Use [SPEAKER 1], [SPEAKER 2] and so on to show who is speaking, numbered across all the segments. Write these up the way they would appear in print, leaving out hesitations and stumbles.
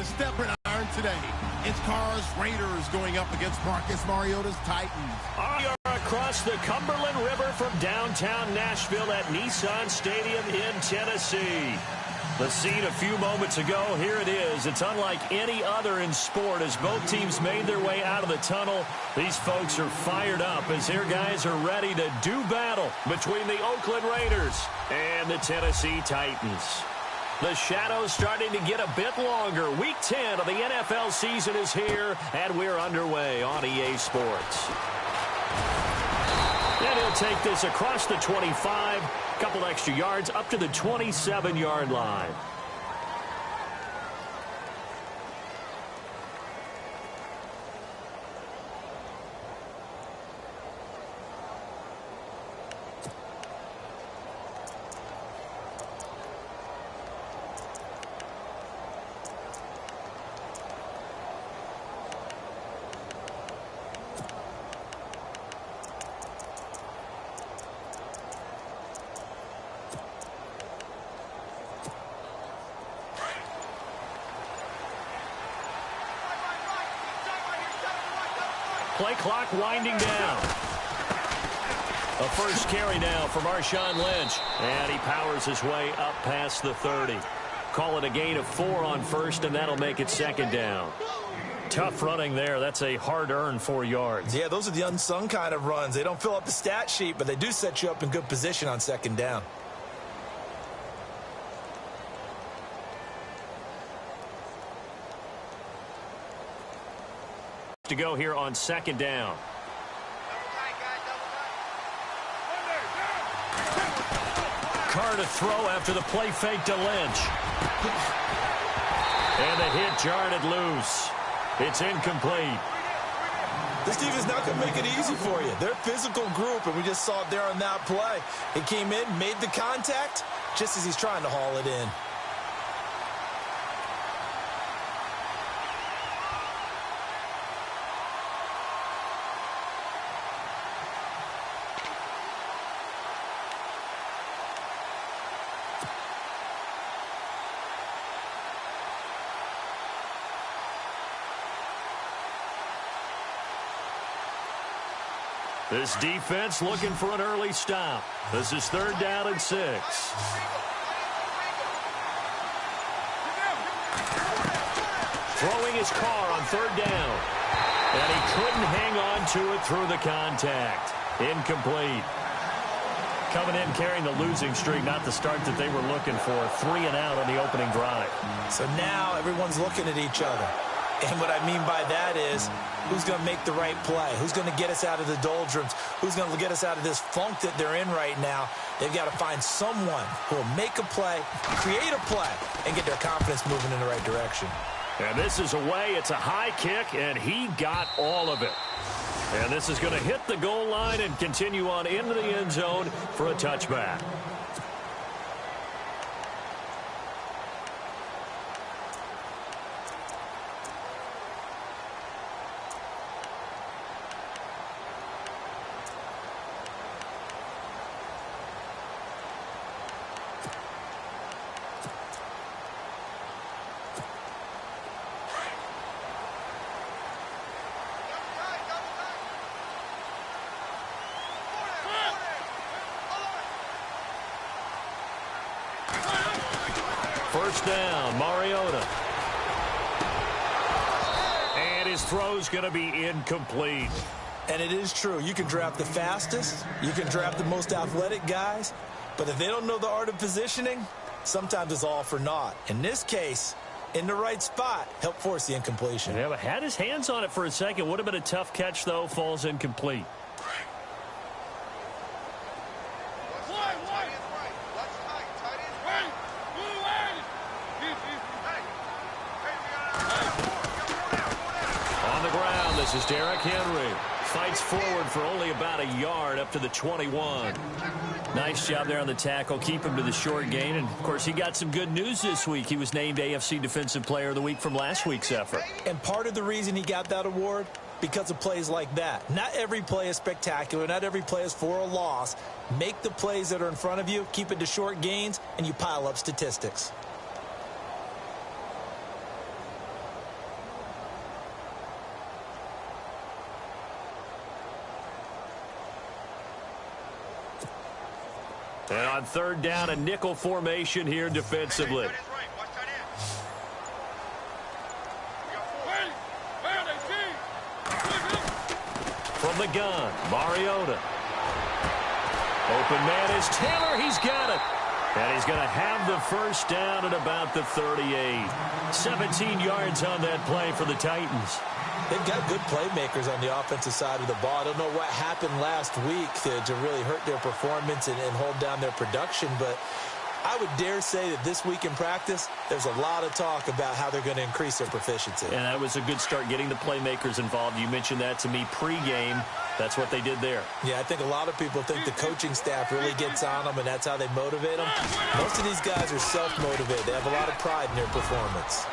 [SPEAKER 1] a stepper iron today. It's Carr's Raiders going up against Marcus Mariota's Titans.
[SPEAKER 2] We are across the Cumberland River from downtown Nashville at Nissan Stadium in Tennessee. The scene a few moments ago, here it is. It's unlike any other in sport as both teams made their way out of the tunnel. These folks are fired up as their guys are ready to do battle between the Oakland Raiders and the Tennessee Titans. The shadows starting to get a bit longer. Week 10 of the NFL season is here, and we're underway on EA Sports. And he'll take this across the 25, couple extra yards up to the 27-yard line. Play clock winding down. A first carry now for Marshawn Lynch. And he powers his way up past the 30. Call it a gain of 4 on first, and that'll make it second down. Tough running there. That's a hard-earned 4 yards.
[SPEAKER 3] Yeah, those are the unsung kind of runs. They don't fill up the stat sheet, but they do set you up in good position on second down.
[SPEAKER 2] To go here on second down. Carr to throw after the play fake to Lynch. And the hit jarred it loose. It's incomplete.
[SPEAKER 3] This defense is not going to make it easy for you. They're a physical group, and we just saw it there on that play. It came in, made the contact, just as he's trying to haul it in.
[SPEAKER 2] This defense looking for an early stop. This is 3rd down and 6. Throwing his Carr on 3rd down. And he couldn't hang on to it through the contact. Incomplete. Coming in carrying the losing streak, not the start that they were looking for. 3 and out on the opening drive.
[SPEAKER 3] So now everyone's looking at each other. And what I mean by that is, who's going to make the right play? Who's going to get us out of the doldrums? Who's going to get us out of this funk that they're in right now? They've got to find someone who will make a play, create a play, and get their confidence moving in the right direction.
[SPEAKER 2] And this is away. It's a high kick, and he got all of it. And this is going to hit the goal line and continue on into the end zone for a touchback. First down, Mariota. And his throw's going to be incomplete.
[SPEAKER 3] And it is true. You can draft the fastest. You can draft the most athletic guys. But if they don't know the art of positioning, sometimes it's all for naught. In this case, in the right spot, helped force the incompletion.
[SPEAKER 2] Yeah, but had his hands on it for a second. Would have been a tough catch, though. Falls incomplete. This is Derrick Henry. Fights forward for only about a yard up to the 21. Nice job there on the tackle. Keep him to the short gain. And, of course, he got some good news this week. He was named AFC Defensive Player of the Week from last week's effort.
[SPEAKER 3] And part of the reason he got that award, because of plays like that. Not every play is spectacular. Not every play is for a loss. Make the plays that are in front of you, keep it to short gains, and you pile up statistics.
[SPEAKER 2] And on third down, a nickel formation here defensively. From the gun, Mariota. Open man is Taylor. He's got it. And he's going to have the first down at about the 38. 17 yards on that play for the Titans.
[SPEAKER 3] They've got good playmakers on the offensive side of the ball. I don't know what happened last week to really hurt their performance and hold down their production, but I would dare say that this week in practice, there's a lot of talk about how they're going to increase their proficiency.
[SPEAKER 2] And that was a good start, getting the playmakers involved. You mentioned that to me pregame. That's what they did there.
[SPEAKER 3] Yeah, I think a lot of people think the coaching staff really gets on them, and that's how they motivate them. Most of these guys are self-motivated. They have a lot of pride in their performance.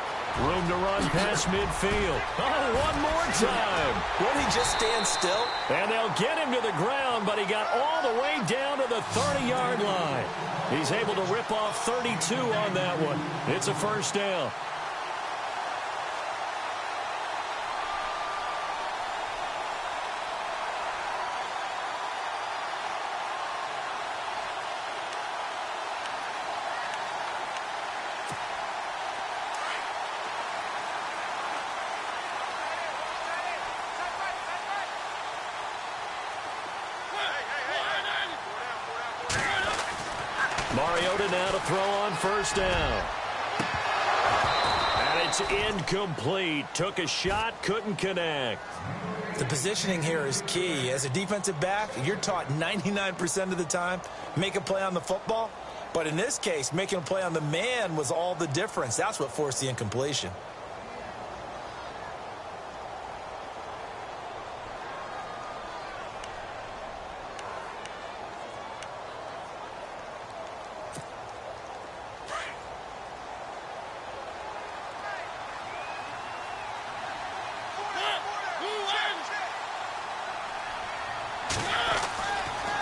[SPEAKER 2] Room to run past midfield. Oh, one more time.
[SPEAKER 3] Won't he just stand still?
[SPEAKER 2] And they'll get him to the ground, but he got all the way down to the 30-yard line. He's able to rip off 32 on that one. It's a first down. Mariota now to throw on first down. And it's incomplete. Took a shot, couldn't connect.
[SPEAKER 3] The positioning here is key. As a defensive back, you're taught 99% of the time, make a play on the football. But in this case, making a play on the man was all the difference. That's what forced the incompletion.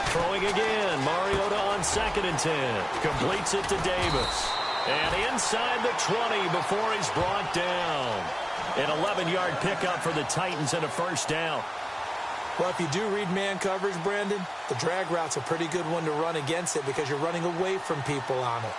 [SPEAKER 2] Throwing again, Mariota on 2nd and 10. Completes it to Davis. And inside the 20 before he's brought down. An 11-yard pickup for the Titans and a first down.
[SPEAKER 3] Well, if you do read man coverage, Brandon, the drag route's a pretty good one to run against it because you're running away from people on it.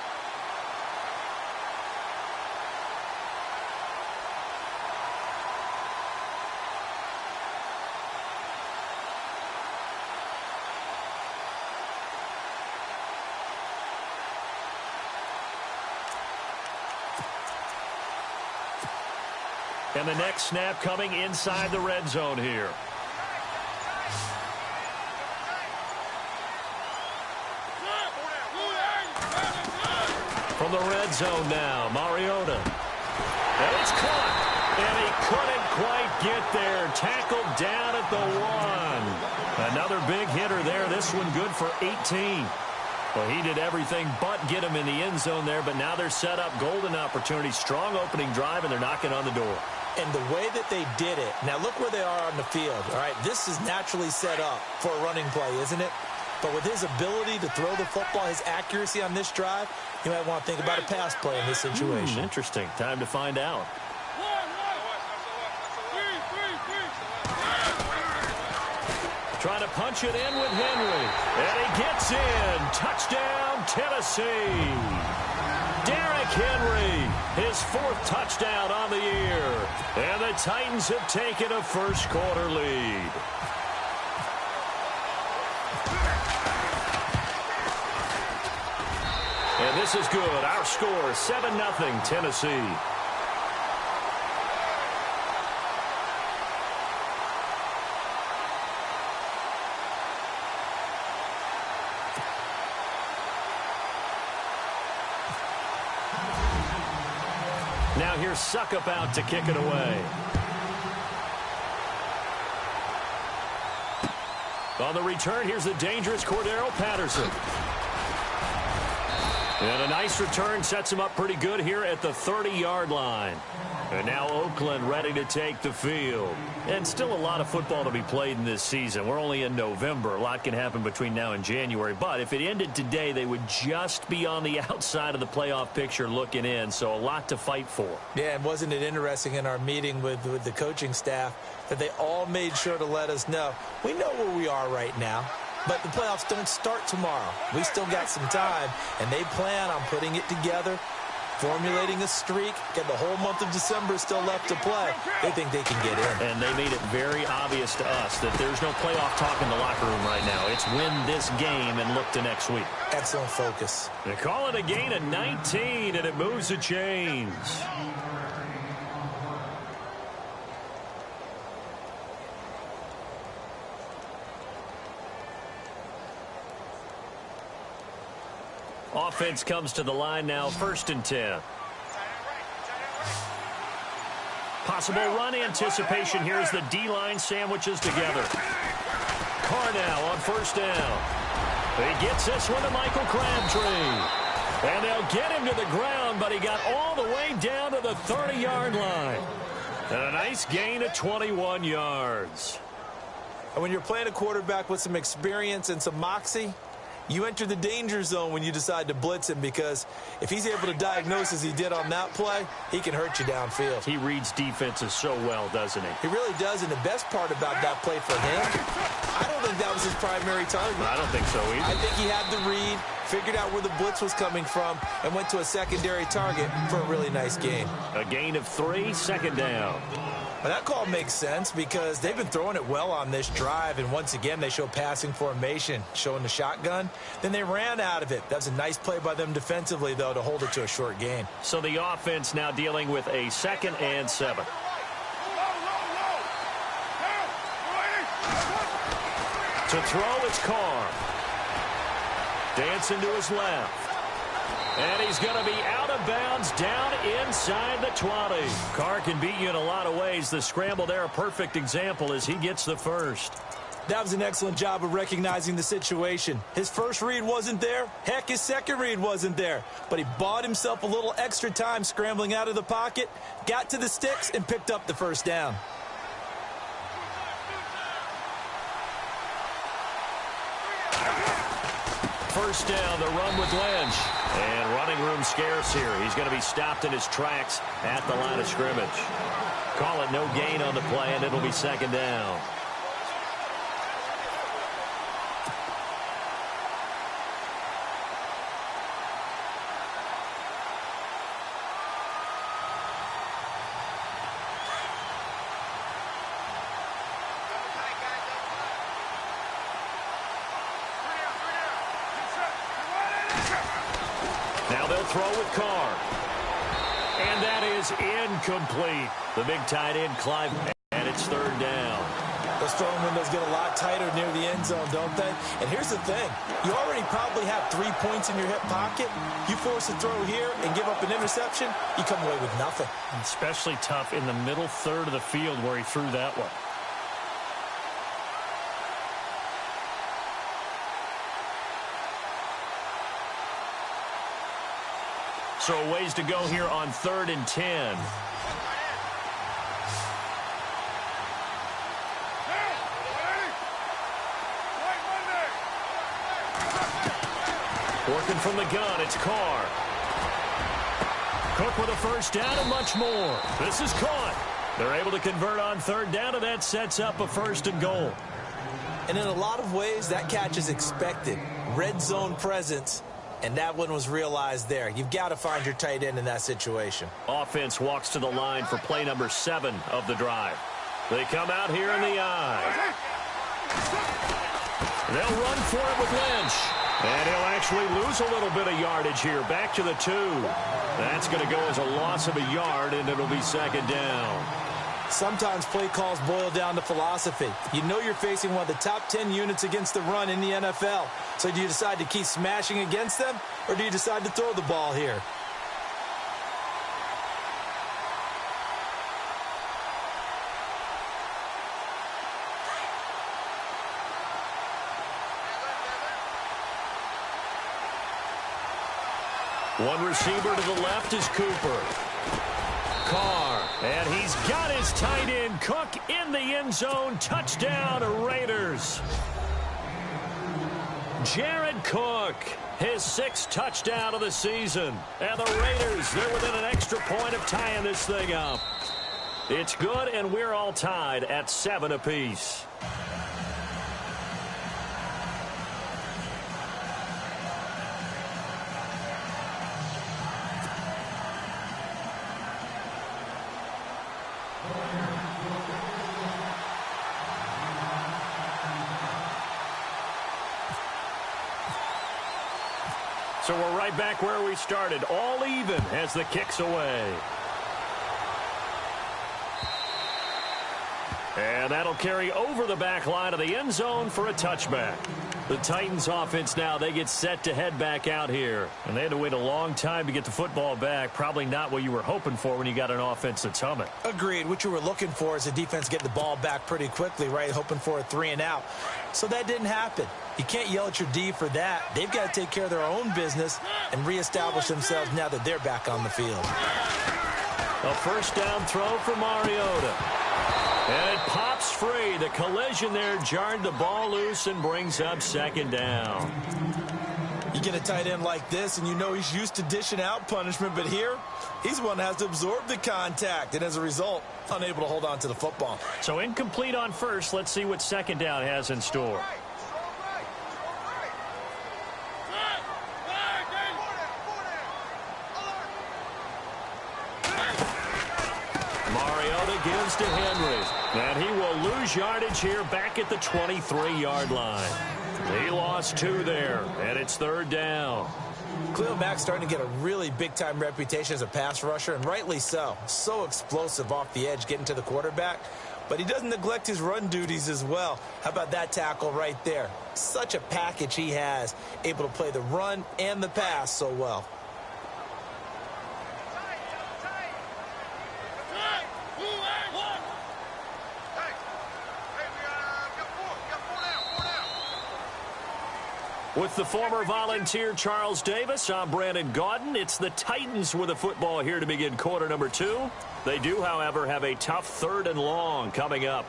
[SPEAKER 2] And the next snap coming inside the red zone here. From the red zone now, Mariota. And it's caught. And he couldn't quite get there. Tackled down at the 1. Another big hitter there. This one good for 18. Well, he did everything but get him in the end zone there, but now they're set up golden opportunity. Strong opening drive, and they're knocking on the door.
[SPEAKER 3] And the way that they did it, now look where they are on the field. All right, this is naturally set up for a running play, isn't it? But with his ability to throw the football, his accuracy on this drive, you might want to think about a pass play in this situation.
[SPEAKER 2] Interesting. Time to find out. Trying to punch it in with Henry. And he gets in. Touchdown, Tennessee. Derrick Henry, his 4th touchdown on the year. And the Titans have taken a first-quarter lead. And this is good. Our score, 7-0, Tennessee. Now here's Suckup out to kick it away. On the return, here's the dangerous Cordero Patterson. And a nice return sets him up pretty good here at the 30-yard line. And now Oakland ready to take the field. And still a lot of football to be played in this season. We're only in November. A lot can happen between now and January. But if it ended today, they would just be on the outside of the playoff picture looking in. So a lot to fight for.
[SPEAKER 3] Yeah, and wasn't it interesting in our meeting with the coaching staff that they all made sure to let us know, we know where we are right now. But the playoffs don't start tomorrow. We still got some time, and they plan on putting it together, formulating a streak. Get the whole month of December still left to play. They think they can get in.
[SPEAKER 2] And they made it very obvious to us that there's no playoff talk in the locker room right now. It's win this game and look to next week.
[SPEAKER 3] Excellent focus.
[SPEAKER 2] They call it a gain of 19, and it moves the chains. Offense comes to the line now, 1st and 10. Possible run anticipation here as the D-line sandwiches together. Carr now on 1st down. He gets this one to Michael Crabtree. And they'll get him to the ground, but he got all the way down to the 30-yard line. And a nice gain of 21 yards.
[SPEAKER 3] And when you're playing a quarterback with some experience and some moxie, you enter the danger zone when you decide to blitz him, because if he's able to diagnose as he did on that play, he can hurt you downfield.
[SPEAKER 2] He reads defenses so well, doesn't he?
[SPEAKER 3] He really does, and the best part about that play for him, I don't think that was his primary target.
[SPEAKER 2] I don't think so either.
[SPEAKER 3] I think he had the read, figured out where the blitz was coming from, and went to a secondary target for a really nice gain.
[SPEAKER 2] A gain of 3, 2nd down.
[SPEAKER 3] Well, that call makes sense because they've been throwing it well on this drive, and once again they show passing formation, showing the shotgun. Then they ran out of it. That was a nice play by them defensively, though, to hold it to a short gain.
[SPEAKER 2] So the offense now dealing with a 2nd and 7. To throw, it's Carr. Dancing to his left. And he's going to be out of bounds down inside the 20. Carr can beat you in a lot of ways. The scramble there, a perfect example as he gets the first.
[SPEAKER 3] That was an excellent job of recognizing the situation. His first read wasn't there. Heck, his second read wasn't there. But he bought himself a little extra time scrambling out of the pocket, got to the sticks, and picked up the 1st down.
[SPEAKER 2] First down, the run with Lynch. And running room scarce here. He's going to be stopped in his tracks at the line of scrimmage. Call it no gain on the play, and it'll be 2nd down. Now they'll throw with Carr. And that is incomplete. The big tight end, Clive, and it's 3rd down.
[SPEAKER 3] Those throwing windows get a lot tighter near the end zone, don't they? And here's the thing. You already probably have 3 points in your hip pocket. You force a throw here and give up an interception, you come away with nothing.
[SPEAKER 2] Especially tough in the middle third of the field where he threw that one. So a ways to go here on 3rd and 10. Working from the gun, it's Carr. Cook with a 1st down and much more. This is caught. They're able to convert on 3rd down, and that sets up a 1st and goal.
[SPEAKER 3] And in a lot of ways, that catch is expected. Red zone presence. And that one was realized there. You've got to find your tight end in that situation.
[SPEAKER 2] Offense walks to the line for play number 7 of the drive. They come out here in the eye. They'll run for it with Lynch. And he'll actually lose a little bit of yardage here. Back to the 2. That's going to go as a loss of a yard, and it'll be 2nd down.
[SPEAKER 3] Sometimes play calls boil down to philosophy. You know you're facing one of the top 10 units against the run in the NFL. So do you decide to keep smashing against them, or do you decide to throw the ball here?
[SPEAKER 2] One receiver to the left is Cooper. Carr, and he's got his tight end, Cook, in the end zone. Touchdown, Raiders. Jared Cook, his 6th touchdown of the season. And the Raiders, they're within an extra point of tying this thing up. It's good, and we're all tied at 7 apiece. So we're right back where we started, all even as the kick's away. And that'll carry over the back line of the end zone for a touchback. The Titans offense now, they get set to head back out here. And they had to wait a long time to get the football back. Probably not what you were hoping for when you got an offense that's humming.
[SPEAKER 3] Agreed. What you were looking for is the defense getting the ball back pretty quickly, right? Hoping for a 3-and-out. So that didn't happen. You can't yell at your D for that. They've got to take care of their own business and reestablish themselves now that they're back on the field.
[SPEAKER 2] A first down throw for Mariota. And it pops free. The collision there jarred the ball loose and brings up second down.
[SPEAKER 3] You get a tight end like this, and you know he's used to dishing out punishment, but here, he's the one that has to absorb the contact, and as a result, unable to hold on to the football.
[SPEAKER 2] So incomplete on first. Let's see what second down has in store. Gives to Henry, and he will lose yardage here back at the 23-yard line. He lost 2 there, and it's third down.
[SPEAKER 3] Khalil Mack's starting to get a really big-time reputation as a pass rusher, and rightly so. So explosive off the edge getting to the quarterback, but he doesn't neglect his run duties as well. How about that tackle right there? Such a package he has, able to play the run and the pass so well.
[SPEAKER 2] With the former Volunteer Charles Davis, I'm Brandon Gaudin. It's the Titans with the football here to begin quarter number 2. They do, however, have a tough third and long coming up.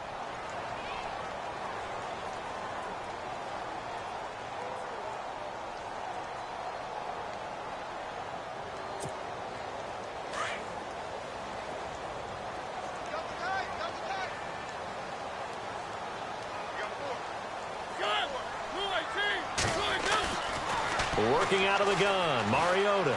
[SPEAKER 2] Working out of the gun, Mariota.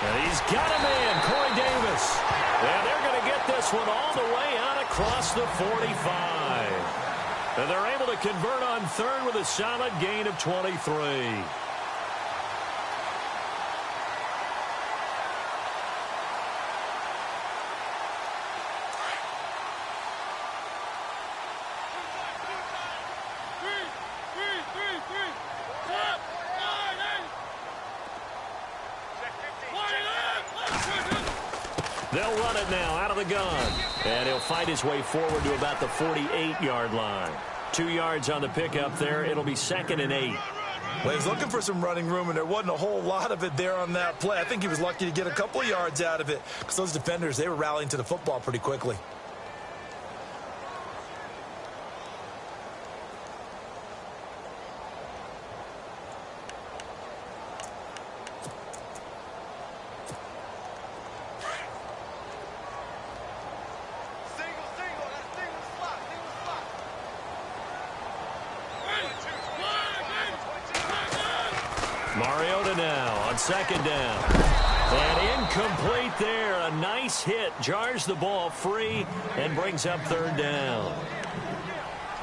[SPEAKER 2] And he's got a man, Corey Davis. And they're going to get this one all the way out across the 45. And they're able to convert on third with a solid gain of 23. They'll run it now out of the gun. And he'll fight his way forward to about the 48-yard line. 2 yards on the pickup there. It'll be 2nd and 8.
[SPEAKER 3] Well, he was looking for some running room, and there wasn't a whole lot of it there on that play. I think he was lucky to get a couple of yards out of it because those defenders, they were rallying to the football pretty quickly.
[SPEAKER 2] Mariota now on second down. And incomplete there. A nice hit. Jars the ball free and brings up third down.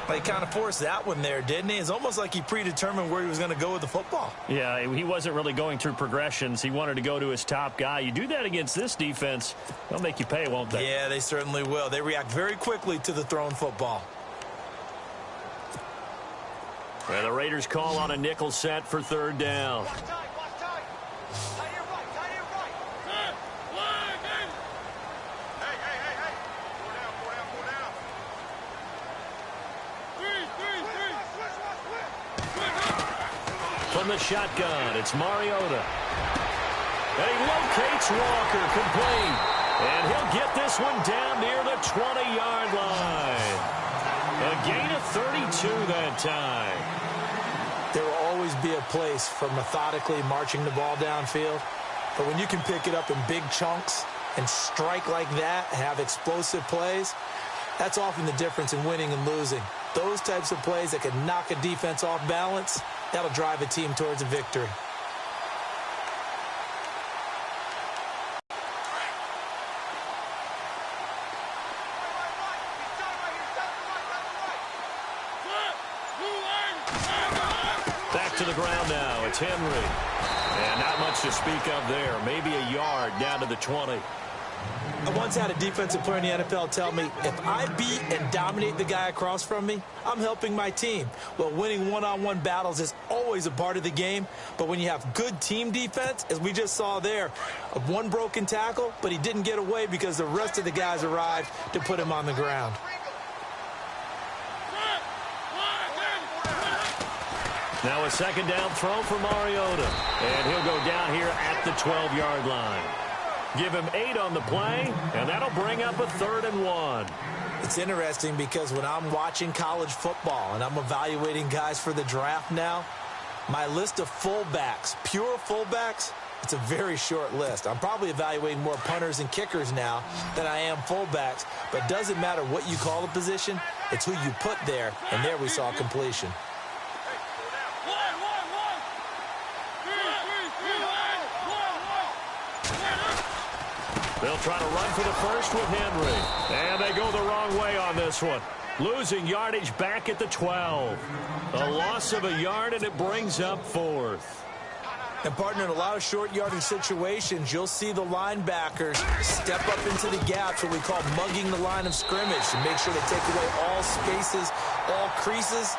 [SPEAKER 3] Well, he kind of forced that one there, didn't he? It's almost like he predetermined where he was going to go with the football.
[SPEAKER 2] Yeah, he wasn't really going through progressions. He wanted to go to his top guy. You do that against this defense, they'll make you pay, won't they?
[SPEAKER 3] Yeah, they certainly will. They react very quickly to the thrown football.
[SPEAKER 2] And the Raiders call on a nickel set for third down. From the shotgun, it's Mariota. And he locates Walker, complete. And he'll get this one down near the 20-yard line. A gain of 32 that time.
[SPEAKER 3] There will always be a place for methodically marching the ball downfield. But when you can pick it up in big chunks and strike like that, have explosive plays, that's often the difference in winning and losing. Those types of plays that can knock a defense off balance, that'll drive a team towards a victory.
[SPEAKER 2] It's Henry. And not much to speak of there. Maybe a yard down to the 20.
[SPEAKER 3] I once had a defensive player in the NFL tell me, if I beat and dominate the guy across from me, I'm helping my team. Well, winning one-on-one battles is always a part of the game, but when you have good team defense, as we just saw there, one broken tackle, but he didn't get away because the rest of the guys arrived to put him on the ground.
[SPEAKER 2] Now a second down throw for Mariota, and he'll go down here at the 12-yard line. Give him 8 on the play, and that'll bring up a 3rd and 1.
[SPEAKER 3] It's interesting because when I'm watching college football and I'm evaluating guys for the draft now, my list of fullbacks, pure fullbacks, it's a very short list. I'm probably evaluating more punters and kickers now than I am fullbacks, but it doesn't matter what you call the position, it's who you put there, and there we saw completion.
[SPEAKER 2] They'll try to run for the first with Henry. And they go the wrong way on this one. Losing yardage back at the 12. A loss of a yard, and it brings up 4th.
[SPEAKER 3] And, partner, in a lot of short yardage situations, you'll see the linebackers step up into the gaps, what we call mugging the line of scrimmage, to make sure they take away all spaces, all creases.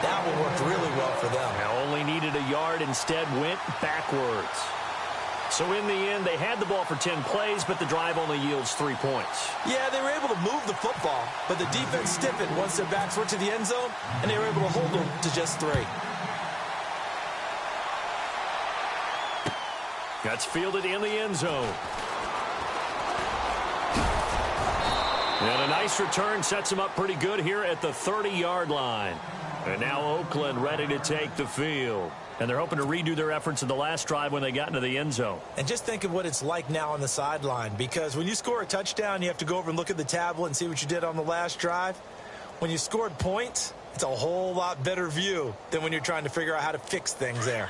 [SPEAKER 3] That one worked really well for them.
[SPEAKER 2] Now only needed a yard, instead went backwards. So in the end, they had the ball for 10 plays, but the drive only yields 3 points.
[SPEAKER 3] Yeah, they were able to move the football, but the defense stiffened once their backs were to the end zone, and they were able to hold them to just 3.
[SPEAKER 2] That's fielded in the end zone. And a nice return sets them up pretty good here at the 30-yard line. And now Oakland ready to take the field. And they're hoping to redo their efforts in the last drive when they got into the end zone.
[SPEAKER 3] And just think of what it's like now on the sideline, because when you score a touchdown, you have to go over and look at the tablet and see what you did on the last drive. When you scored points, it's a whole lot better view than when you're trying to figure out how to fix things there.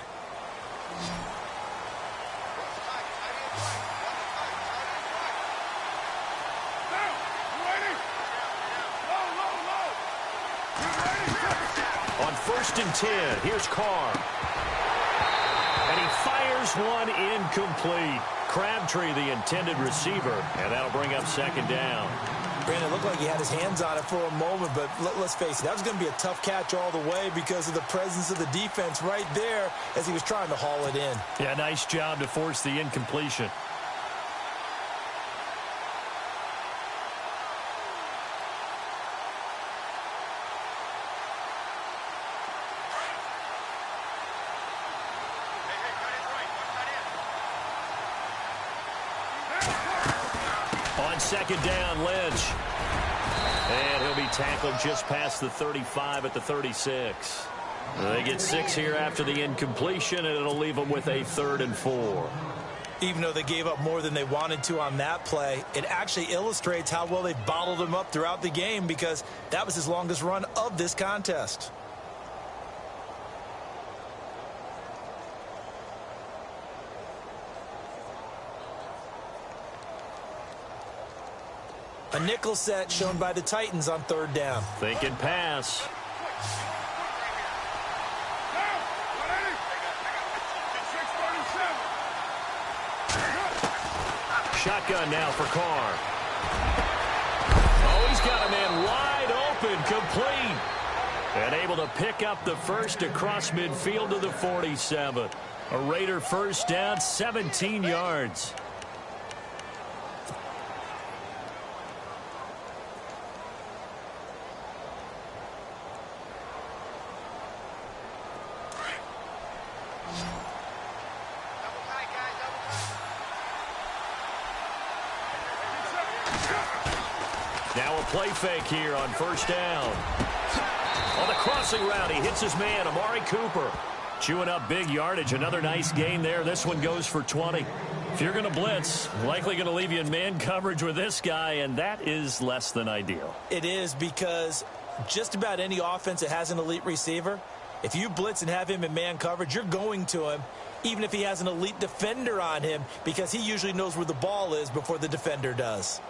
[SPEAKER 2] On 1st and 10, here's Carr. And he fires one incomplete. Crabtree, the intended receiver, and that'll bring up 2nd down.
[SPEAKER 3] Brandon, it looked like he had his hands on it for a moment, but let's face it, that was going to be a tough catch all the way because of the presence of the defense right there as he was trying to haul it in.
[SPEAKER 2] Yeah, nice job to force the incompletion. On 2nd down, Lynch. And he'll be tackled just past the 35 at the 36. They get 6 here after the incompletion, and it'll leave them with a 3rd and 4.
[SPEAKER 3] Even though they gave up more than they wanted to on that play, it actually illustrates how well they bottled him up throughout the game, because that was his longest run of this contest. A nickel set shown by the Titans on 3rd down.
[SPEAKER 2] Thinking pass. Shotgun now for Carr. Oh, he's got a man wide open, complete. And able to pick up the first across midfield to the 47. A Raider first down, 17 yards. Now a play fake here on 1st down. On the crossing route, he hits his man, Amari Cooper. Chewing up big yardage. Another nice gain there. This one goes for 20. If you're going to blitz, likely going to leave you in man coverage with this guy, and that is less than ideal.
[SPEAKER 3] It is, because just about any offense that has an elite receiver, if you blitz and have him in man coverage, you're going to him, even if he has an elite defender on him, because he usually knows where the ball is before the defender does.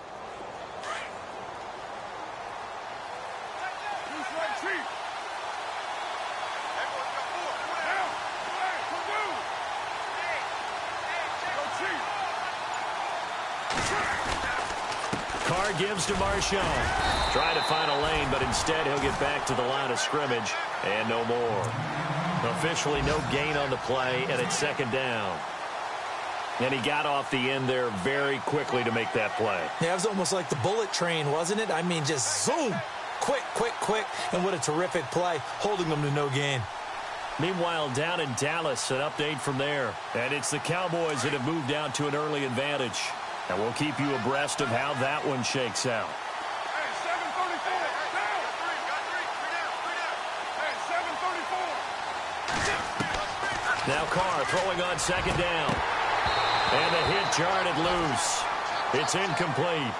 [SPEAKER 2] Carr gives to Marshawn. Trying to find a lane, but instead he'll get back to the line of scrimmage and no more. Officially no gain on the play, and it's second down. And he got off the end there very quickly to make that play.
[SPEAKER 3] Yeah, it was almost like the bullet train, wasn't it? I mean, just zoom. Quick, quick, quick. And what a terrific play, holding them to no gain.
[SPEAKER 2] Meanwhile, down in Dallas, an update from there. And it's the Cowboys that have moved out to an early advantage. And we'll keep you abreast of how that one shakes out. Now Carr throwing on second down. And the hit jarred it loose. It's incomplete.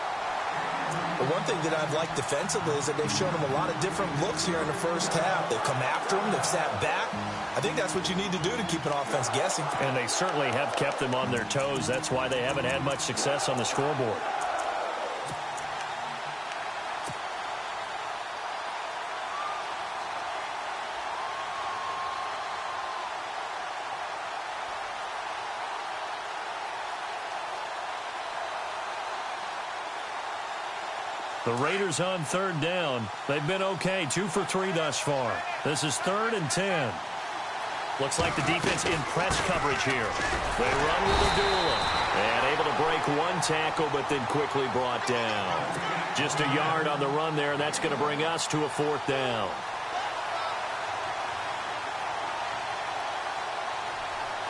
[SPEAKER 3] The one thing that I've liked defensively is that they've shown him a lot of different looks here in the first half. They've come after him. They've sat back. I think that's what you need to do to keep an offense guessing.
[SPEAKER 2] And they certainly have kept them on their toes. That's why they haven't had much success on the scoreboard. The Raiders on third down. They've been okay, 2 for 3 thus far. This is 3rd and 10. Looks like the defense in press coverage here. They run with Abdullah. And able to break one tackle, but then quickly brought down. Just a yard on the run there, and that's going to bring us to a 4th down.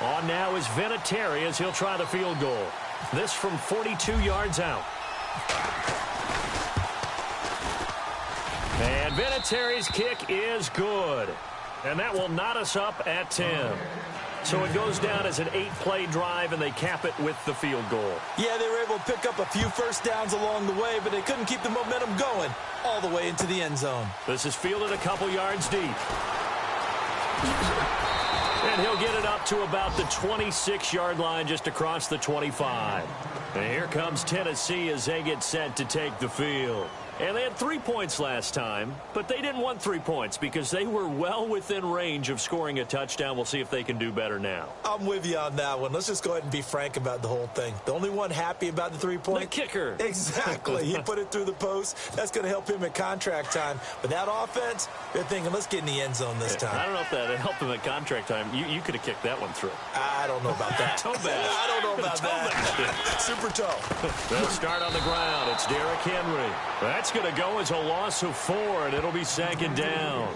[SPEAKER 2] On now is Vinatieri as he'll try the field goal. This from 42 yards out. And Vinatieri's kick is good. And that will knot us up at 10. So it goes down as an 8-play drive, and they cap it with the field goal. Yeah, they were able to pick up a few first downs along the way, but they couldn't keep the momentum going all the way into the end zone. This is fielded a couple yards deep. And he'll get it up to about the 26-yard line, just across the 25. And here comes Tennessee as they get set to take the field. And they had 3 points last time, but they didn't want 3 points because they were well within range of scoring a touchdown. We'll see if they can do better now. I'm with you on that one. Let's just go ahead and be frank about the whole thing. The only one happy about the 3-point? The kicker.
[SPEAKER 3] Exactly. He put it through the post. That's going to help him at contract time. But that offense, they're thinking, let's get in the end zone this time.
[SPEAKER 2] I don't know if that helped him at contract time. You could have kicked that one through.
[SPEAKER 3] I don't know about that.
[SPEAKER 2] Toe bag.
[SPEAKER 3] I don't know about that. Super toe.
[SPEAKER 2] They'll start on the ground. It's Derrick Henry. That's going to go as a loss of 4, and it'll be second down.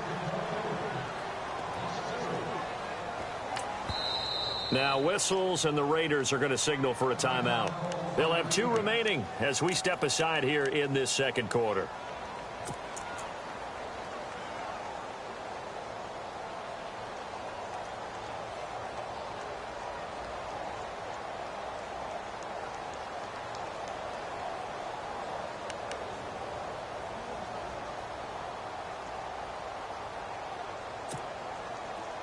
[SPEAKER 2] Now whistles, and the Raiders are going to signal for a timeout. They'll have 2 remaining as we step aside here in this second quarter.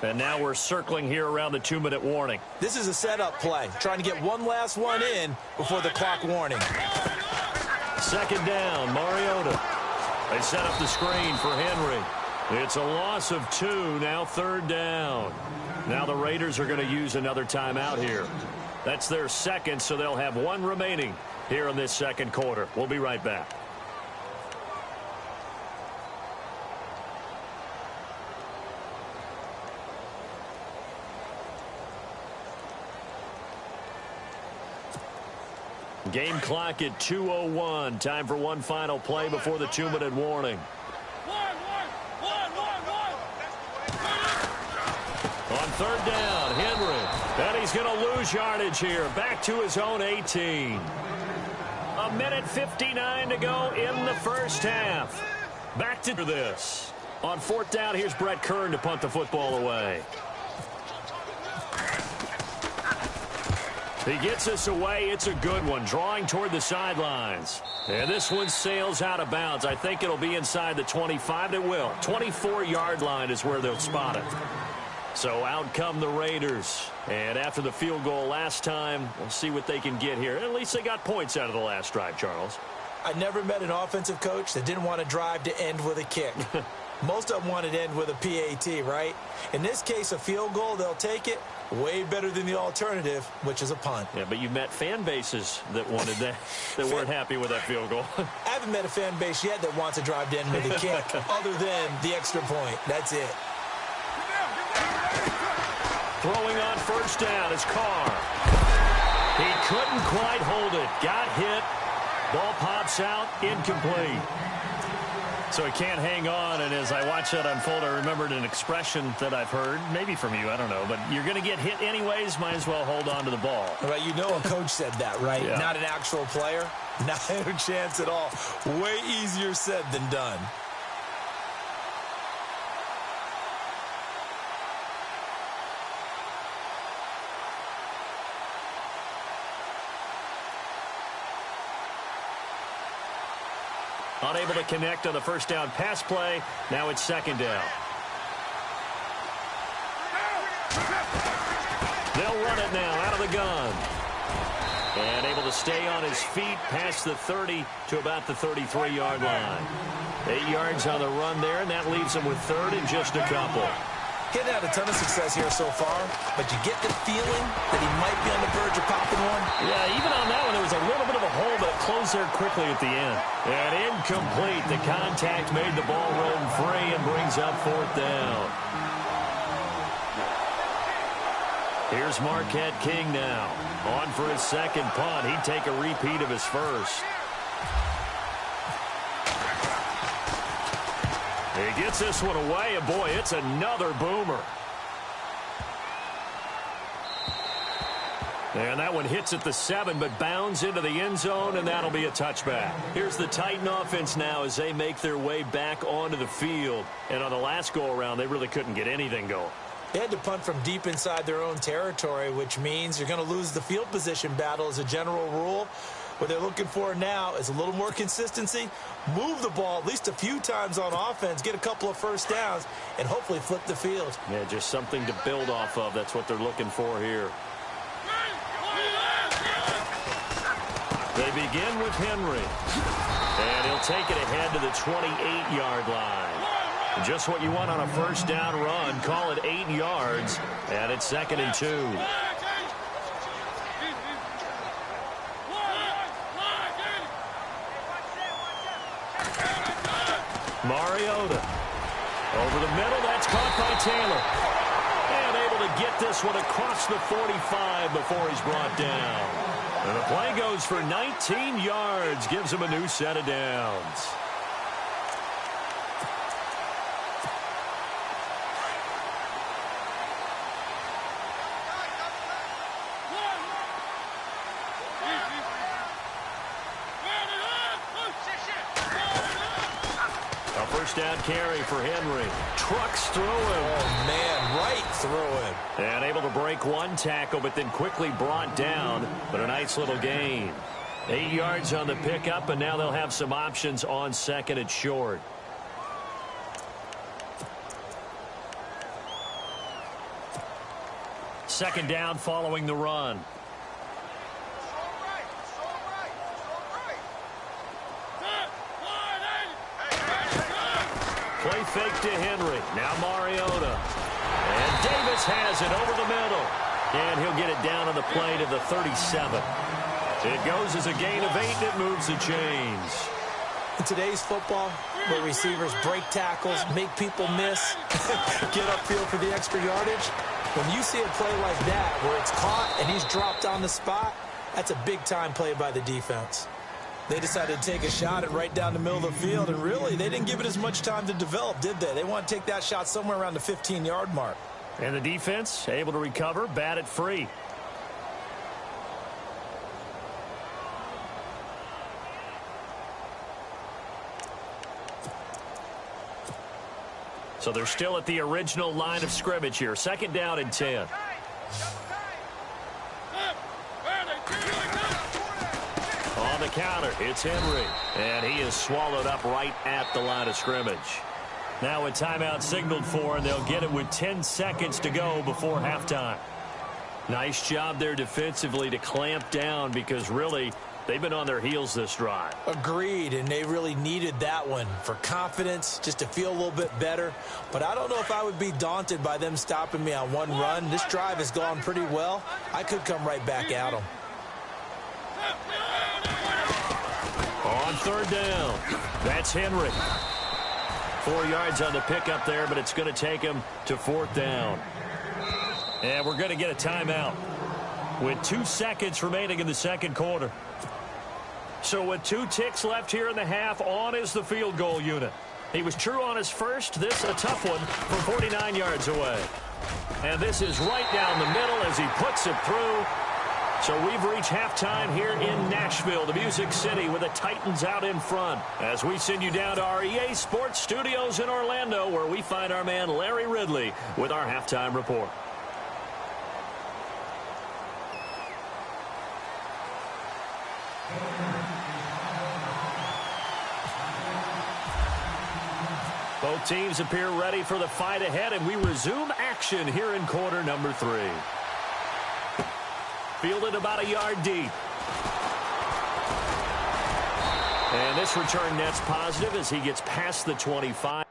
[SPEAKER 2] And now we're circling here around the 2-minute warning.
[SPEAKER 3] This is a setup play, trying to get one last one in before the clock warning.
[SPEAKER 2] Second down, Mariota. They set up the screen for Henry. It's a loss of 2, now 3rd down. Now the Raiders are going to use another timeout here. That's their second, so they'll have 1 remaining here in this second quarter. We'll be right back. Game clock at 2:01. Time for one final play before the 2-minute warning. On 3rd down, Henry. And he's going to lose yardage here. Back to his own 18. 1:59 to go in the first half. Back to this. On 4th down, here's Brett Kern to punt the football away. He gets us away. It's a good one, drawing toward the sidelines. And this one sails out of bounds. I think it'll be inside the 25. It will. 24-yard line is where they'll spot it. So out come the Raiders. And after the field goal last time, we'll see what they can get here. At least they got points out of the last drive, Charles.
[SPEAKER 3] I never met an offensive coach that didn't want to drive to end with a kick. Most of them want it to end with a PAT, right? In this case, a field goal, they'll take it. Way better than the alternative, which is a punt.
[SPEAKER 2] Yeah, but you met fan bases that wanted that, that weren't happy with that field goal.
[SPEAKER 3] I haven't met a fan base yet that wants to drive to end with a kick, other than the extra point. That's it.
[SPEAKER 2] Throwing on first down is Carr. He couldn't quite hold it. Got hit. Ball pops out. Incomplete. So he can't hang on, and as I watch that unfold, I remembered an expression that I've heard, maybe from you, I don't know, but you're going to get hit anyways, might as well hold on to the ball.
[SPEAKER 3] Right, you know a coach said that, right?
[SPEAKER 2] Yeah.
[SPEAKER 3] Not an actual player. Not a chance at all. Way easier said than done.
[SPEAKER 2] Unable to connect on the first down pass play. Now it's second down. They'll run it now out of the gun. And able to stay on his feet past the 30 to about the 33-yard line. 8 yards on the run there, and that leaves him with third and just a couple.
[SPEAKER 3] He's had a ton of success here so far, but you get the feeling that he might be on the verge of popping one.
[SPEAKER 2] Yeah, even on that one, there was a little bit of a hole, but it closed there quickly at the end. And incomplete. The contact made the ball roam free and brings up fourth down. Here's Marquette King now. On for his second punt. He'd take a repeat of his first. He gets this one away, and boy, it's another boomer. And that one hits at the 7, but bounds into the end zone, and that'll be a touchback. Here's the Titan offense now as they make their way back onto the field. And on the last go-around, they really couldn't get anything going.
[SPEAKER 3] They had to punt from deep inside their own territory, which means you're going to lose the field position battle as a general rule. What they're looking for now is a little more consistency, move the ball at least a few times on offense, get a couple of first downs, and hopefully flip the field.
[SPEAKER 2] Yeah, just something to build off of. That's what they're looking for here. They begin with Henry, and he'll take it ahead to the 28-yard line. Just what you want on a first down run. Call it 8 yards, and it's 2nd and 2. Mariota. Over the middle, that's caught by Taylor. And able to get this one across the 45 before he's brought down. And the play goes for 19 yards, gives him a new set of downs. First down carry for Henry. Trucks through him.
[SPEAKER 3] Oh, man, right through him.
[SPEAKER 2] And able to break one tackle, but then quickly brought down. But a nice little gain. 8 yards on the pickup, and now they'll have some options on second and short. Second down following the run. Play fake to Henry. Now Mariota. And Davis has it over the middle. And he'll get it down on the play to the 37. It goes as a gain of 8, and it moves the chains.
[SPEAKER 3] In today's football, where receivers break tackles, make people miss, get upfield for the extra yardage, when you see a play like that where it's caught and he's dropped on the spot, that's a big-time play by the defense. They decided to take a shot and right down the middle of the field, and really, they didn't give it as much time to develop, did they? They want to take that shot somewhere around the 15-yard mark.
[SPEAKER 2] And the defense able to recover, bat it free. So they're still at the original line of scrimmage here. Second down and 10. On the counter, it's Henry. And he is swallowed up right at the line of scrimmage. Now a timeout signaled for, and they'll get it with 10 seconds to go before halftime. Nice job there defensively to clamp down, because really They've been on their heels this drive.
[SPEAKER 3] Agreed, and they really needed that one for confidence, just to feel a little bit better. But I don't know if I would be daunted by them stopping me on one run. This drive has gone pretty well. I could come right back at them.
[SPEAKER 2] On third down, that's Henry. 4 yards on the pickup there, but it's going to take him to fourth down. And we're going to get a timeout with 2 seconds remaining in the second quarter. So with 2 ticks left here in the half, on is the field goal unit. He was true on his first. This a tough one from 49 yards away. And this is right down the middle as he puts it through. So we've reached halftime here in Nashville, the Music City, with the Titans out in front. As we send you down to our EA Sports Studios in Orlando, where we find our man Larry Ridley with our halftime report. Both teams appear ready for the fight ahead, and we resume action here in quarter number 3. Fielded about a yard deep. And this return net's positive as he gets past the 25.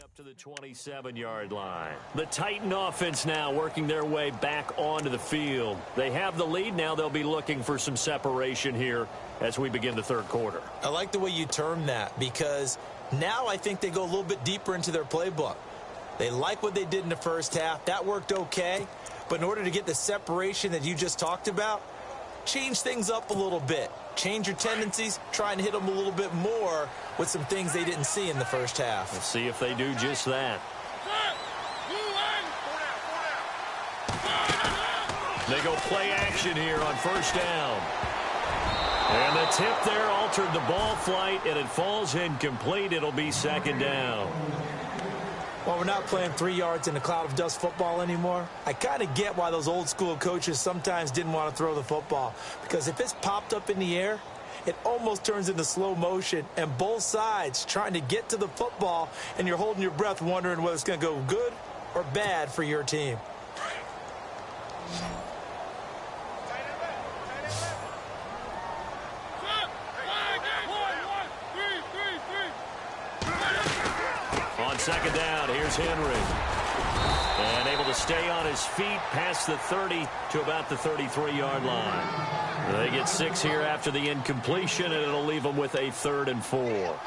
[SPEAKER 2] Up to the 27-yard line. The Titan offense now working their way back onto the field. They have the lead. Now they'll be looking for some separation here as we begin the third quarter.
[SPEAKER 3] I like the way you term that, because now I think they go a little bit deeper into their playbook. They like what they did in the first half. That worked okay. But in order to get the separation that you just talked about, change things up a little bit. Change your tendencies, try and hit them a little bit more with some things they didn't see in the first half.
[SPEAKER 2] We'll see if they do just that. They go play action here on first down. And the tip there altered the ball flight, and it falls incomplete. It'll be second down.
[SPEAKER 3] Well, we're not playing 3 yards in a cloud of dust football anymore. I kind of get why those old school coaches sometimes didn't want to throw the football, because if it's popped up in the air, it almost turns into slow motion, and both sides trying to get to the football, and you're holding your breath wondering whether it's going to go good or bad for your team.
[SPEAKER 2] On second down, here's Henry. And able to stay on his feet past the 30 to about the 33-yard line. They get 6 here after the incompletion, and it'll leave them with a 3rd and 4.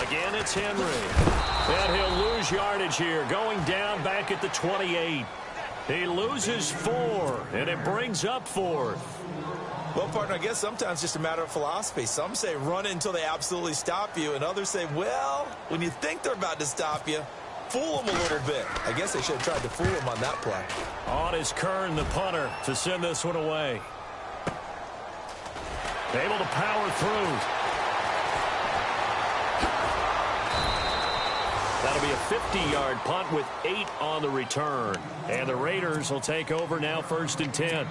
[SPEAKER 2] Again, it's Henry. And he'll lose yardage here, going down back at the 28. He loses 4, and it brings up 4th.
[SPEAKER 3] Well, partner, I guess sometimes it's just a matter of philosophy. Some say run it until they absolutely stop you, and others say, well, when you think they're about to stop you, fool them a little bit. I guess they should have tried to fool him on that play.
[SPEAKER 2] On is Kern, the punter, to send this one away. Able to power through. That'll be a 50-yard punt with 8 on the return. And the Raiders will take over now, 1st and 10.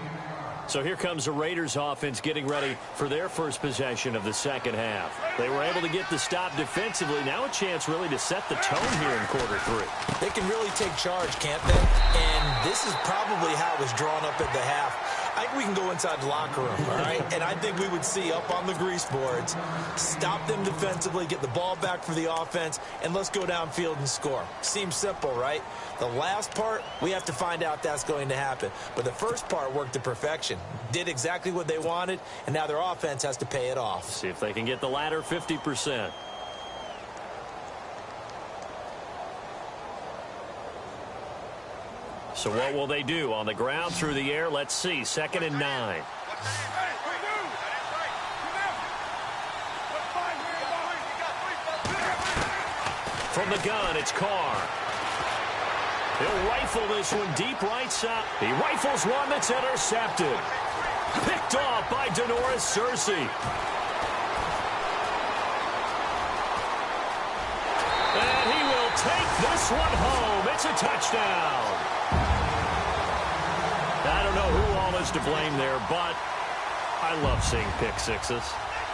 [SPEAKER 2] So here comes the Raiders offense getting ready for their first possession of the second half. They were able to get the stop defensively. Now a chance really to set the tone here in quarter 3.
[SPEAKER 3] They can really take charge, can't they? And this is probably how it was drawn up at the half. I think we can go inside the locker room, all right? And I think we would see up on the grease boards, stop them defensively, get the ball back for the offense, and let's go downfield and score. Seems simple, right? The last part, we have to find out if that's going to happen. But the first part worked to perfection. Did exactly what they wanted, and now their offense has to pay it off.
[SPEAKER 2] See if they can get the latter 50%. So what will they do? On the ground, through the air, let's see. 2nd and 9. From the gun, it's Carr. He'll rifle this one deep right side. He rifles one that's intercepted. Picked off by Denoris Searcy. And he will take this one home. It's a touchdown. I don't know who all is to blame there, but I love seeing pick sixes.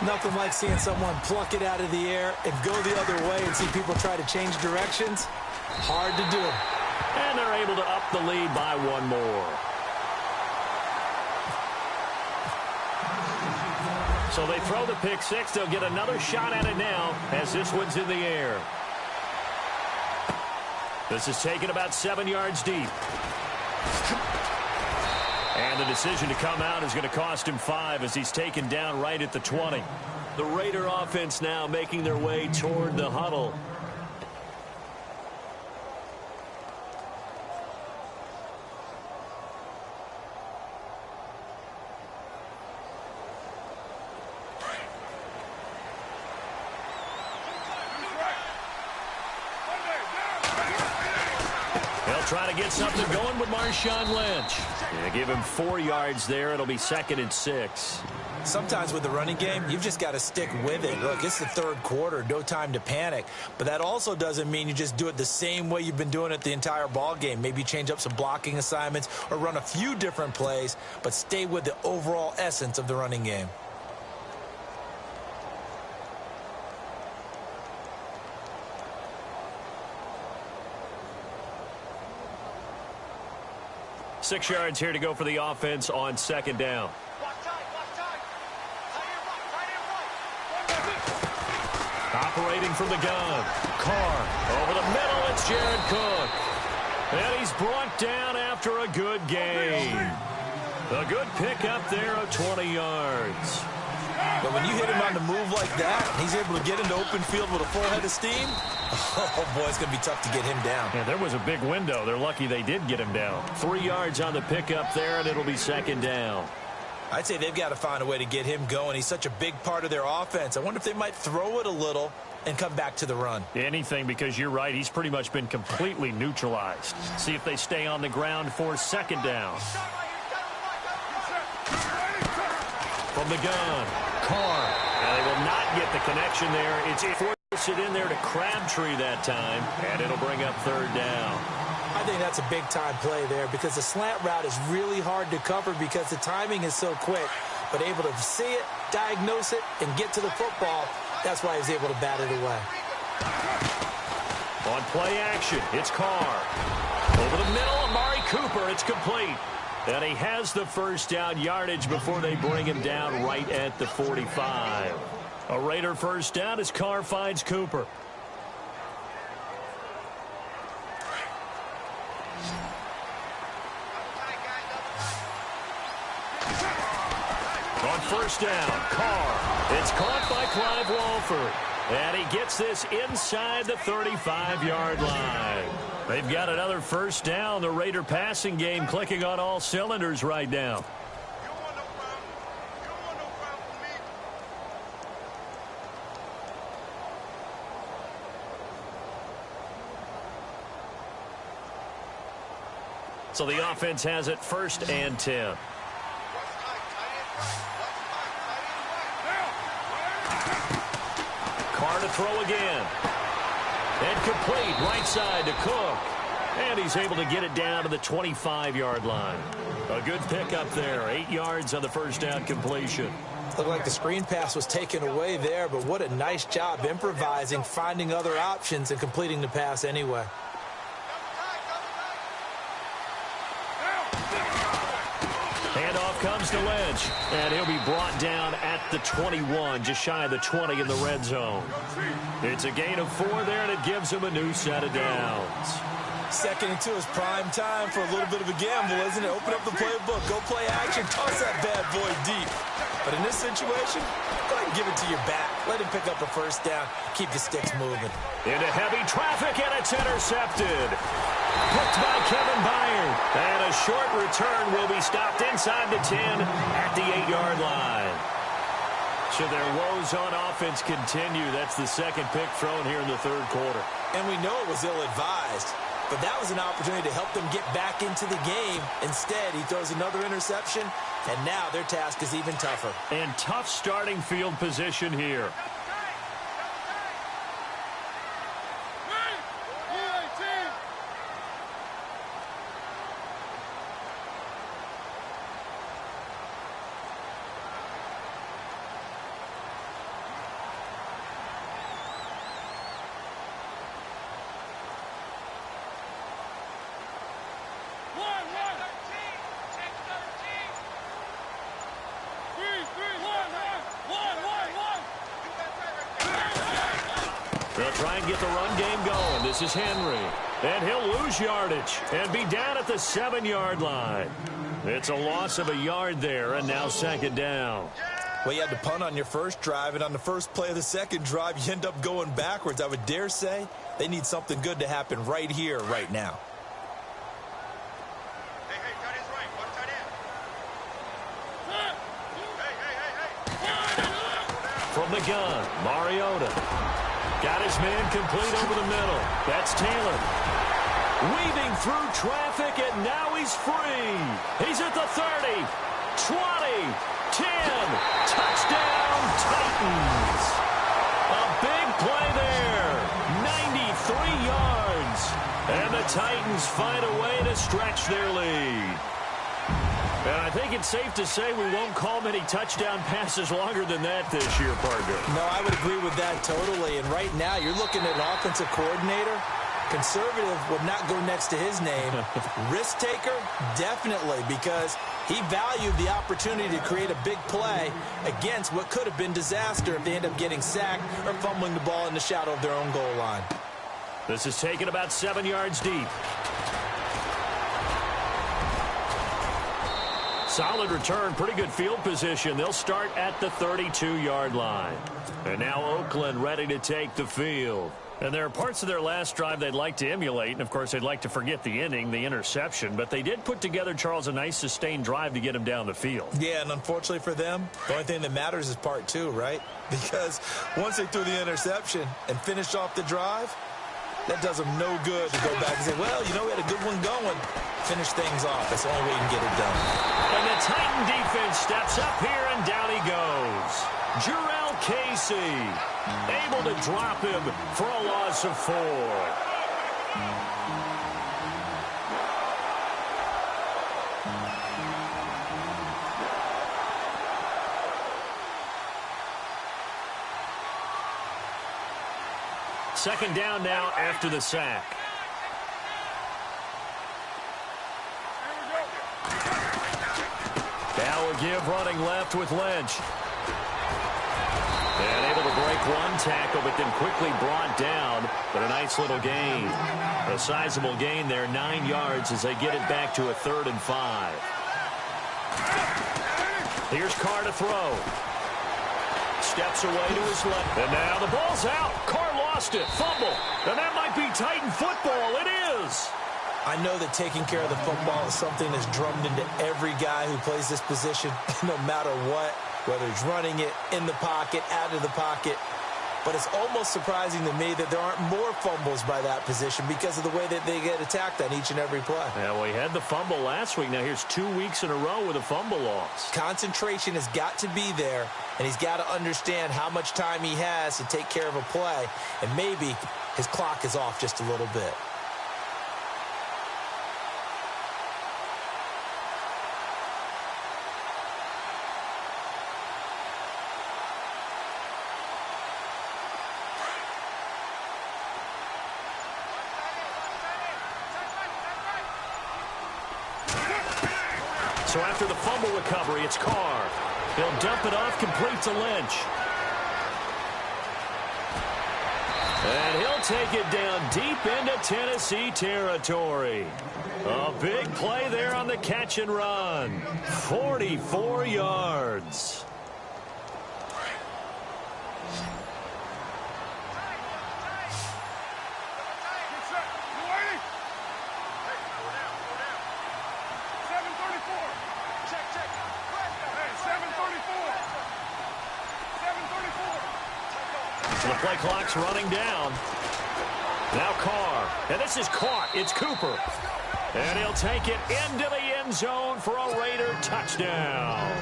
[SPEAKER 3] Nothing like seeing someone pluck it out of the air and go the other way and see people try to change directions. Hard to do.
[SPEAKER 2] And they're able to up the lead by 1 more. So they throw the pick six. They'll get another shot at it now as this one's in the air. This is taken about 7 yards deep. And the decision to come out is going to cost him 5 as he's taken down right at the 20. The Raider offense now making their way toward the huddle. Trying to get something going with Marshawn Lynch. Yeah, give him 4 yards there. It'll be 2nd and 6.
[SPEAKER 3] Sometimes with the running game, you've just got to stick with it. Look, it's the 3rd quarter, no time to panic. But that also doesn't mean you just do it the same way you've been doing it the entire ball game. Maybe change up some blocking assignments or run a few different plays, but stay with the overall essence of the running game.
[SPEAKER 2] Six yards here to go for the offense on 2nd down. Operating from the gun. Carr over the middle. It's Jared Cook. And he's brought down after a good gain. A good pickup there of 20 yards.
[SPEAKER 3] But when you hit him on the move like that, he's able to get into open field with a full head of steam. Oh, boy, it's going to be tough to get him down.
[SPEAKER 2] Yeah, there was a big window. They're lucky they did get him down. 3 yards on the pickup there, and it'll be 2nd down.
[SPEAKER 3] I'd say they've got to find a way to get him going. He's such a big part of their offense. I wonder if they might throw it a little and come back to the run.
[SPEAKER 2] Anything, because you're right. He's pretty much been completely neutralized. See if they stay on the ground for 2nd down. From the gun, Carr. And they will not get the connection there. It's force it in there to Crabtree that time, and it'll bring up 3rd down.
[SPEAKER 3] I think that's a big-time play there because the slant route is really hard to cover because the timing is so quick. But able to see it, diagnose it, and get to the football, that's why he was able to bat it away.
[SPEAKER 2] On play action, it's Carr. Over the middle, Amari Cooper. It's complete. And he has the 1st down yardage before they bring him down right at the 45. A Raider 1st down as Carr finds Cooper. On 1st down, Carr. It's caught by Clive Walford. And he gets this inside the 35-yard line. They've got another first down. The Raider passing game clicking on all cylinders right now. So the offense has it 1st and 10. Carr to throw again. And complete right side to Cook. And he's able to get it down to the 25-yard line. A good pickup there. 8 yards on the first down completion.
[SPEAKER 3] Looked like the screen pass was taken away there, but what a nice job improvising, finding other options, and completing the pass anyway.
[SPEAKER 2] Handoff comes to Lynch, and he'll be brought down at the 21, just shy of the 20 in the red zone. It's a gain of 4 there, and it gives him a new set of downs.
[SPEAKER 3] 2nd and 2 is prime time for a little bit of a gamble, isn't it? Open up the playbook, go play action, toss that bad boy deep. But in this situation, go ahead and give it to your back. Let him pick up a first down, keep the sticks moving.
[SPEAKER 2] Into heavy traffic, and it's intercepted. Hooked by Kevin Byard. And a short return will be stopped inside the 10 at the 8-yard line. Should their woes on offense continue, that's the second pick thrown here in the 3rd quarter.
[SPEAKER 3] And we know it was ill-advised, but that was an opportunity to help them get back into the game. Instead, he throws another interception, and now their task is even tougher.
[SPEAKER 2] And tough starting field position here. They'll try and get the run game going. This is Henry. And he'll lose yardage and be down at the 7-yard line. It's a loss of a yard there, and now 2nd down.
[SPEAKER 3] Well, you had to punt on your first drive, and on the first play of the second drive, you end up going backwards. I would dare say they need something good to happen right here, right now.
[SPEAKER 2] From the gun, Mariota. Got his man complete over the middle. That's Taylor. Weaving through traffic, and now he's free. He's at the 30, 20, 10. Touchdown, Titans. A big play there. 93 yards. And the Titans find a way to stretch their lead. And I think it's safe to say we won't call many touchdown passes longer than that this year, partner.
[SPEAKER 3] No, I would agree with that totally. And right now, you're looking at an offensive coordinator. Conservative would not go next to his name. Risk taker, definitely, because he valued the opportunity to create a big play against what could have been disaster if they end up getting sacked or fumbling the ball in the shadow of their own goal line.
[SPEAKER 2] This is taken about 7 yards deep. Solid return, pretty good field position. They'll start at the 32-yard line. And now Oakland ready to take the field. And there are parts of their last drive they'd like to emulate. And, of course, they'd like to forget the inning, the interception. But they did put together, Charles, a nice sustained drive to get him down the field.
[SPEAKER 3] Yeah, and unfortunately for them, the only thing that matters is part 2, right? Because once they threw the interception and finished off the drive, that does them no good to go back and say, well, you know, we had a good one going. Finish things off. That's the only way you can get it done.
[SPEAKER 2] And the Titan defense steps up here, and down he goes. Jurrell Casey able to drop him for a loss of 4. Second down now after the sack. Now a give running left with Lynch. And able to break one tackle, but then quickly brought down. But a nice little gain. A sizable gain there, 9 yards as they get it back to a 3rd and 5. Here's Carr to throw. Steps away to his left. And now the ball's out. Carr lost lost it. Fumble. And that might be Titan football. It is.
[SPEAKER 3] I know that taking care of the football is something that's drummed into every guy who plays this position, no matter what, whether he's running it, in the pocket, out of the pocket. But it's almost surprising to me that there aren't more fumbles by that position because of the way that they get attacked on each and every play.
[SPEAKER 2] Yeah, well, he had the fumble last week. Now here's 2 weeks in a row with a fumble loss.
[SPEAKER 3] Concentration has got to be there, and he's got to understand how much time he has to take care of a play, and maybe his clock is off just a little bit.
[SPEAKER 2] So after the fumble recovery, it's Carr. He'll dump it off, complete to Lynch. And he'll take it down deep into Tennessee territory. A big play there on the catch and run. 44 yards. The play clock's running down. Now Carr. And this is caught. It's Cooper. And he'll take it into the end zone for a Raider touchdown.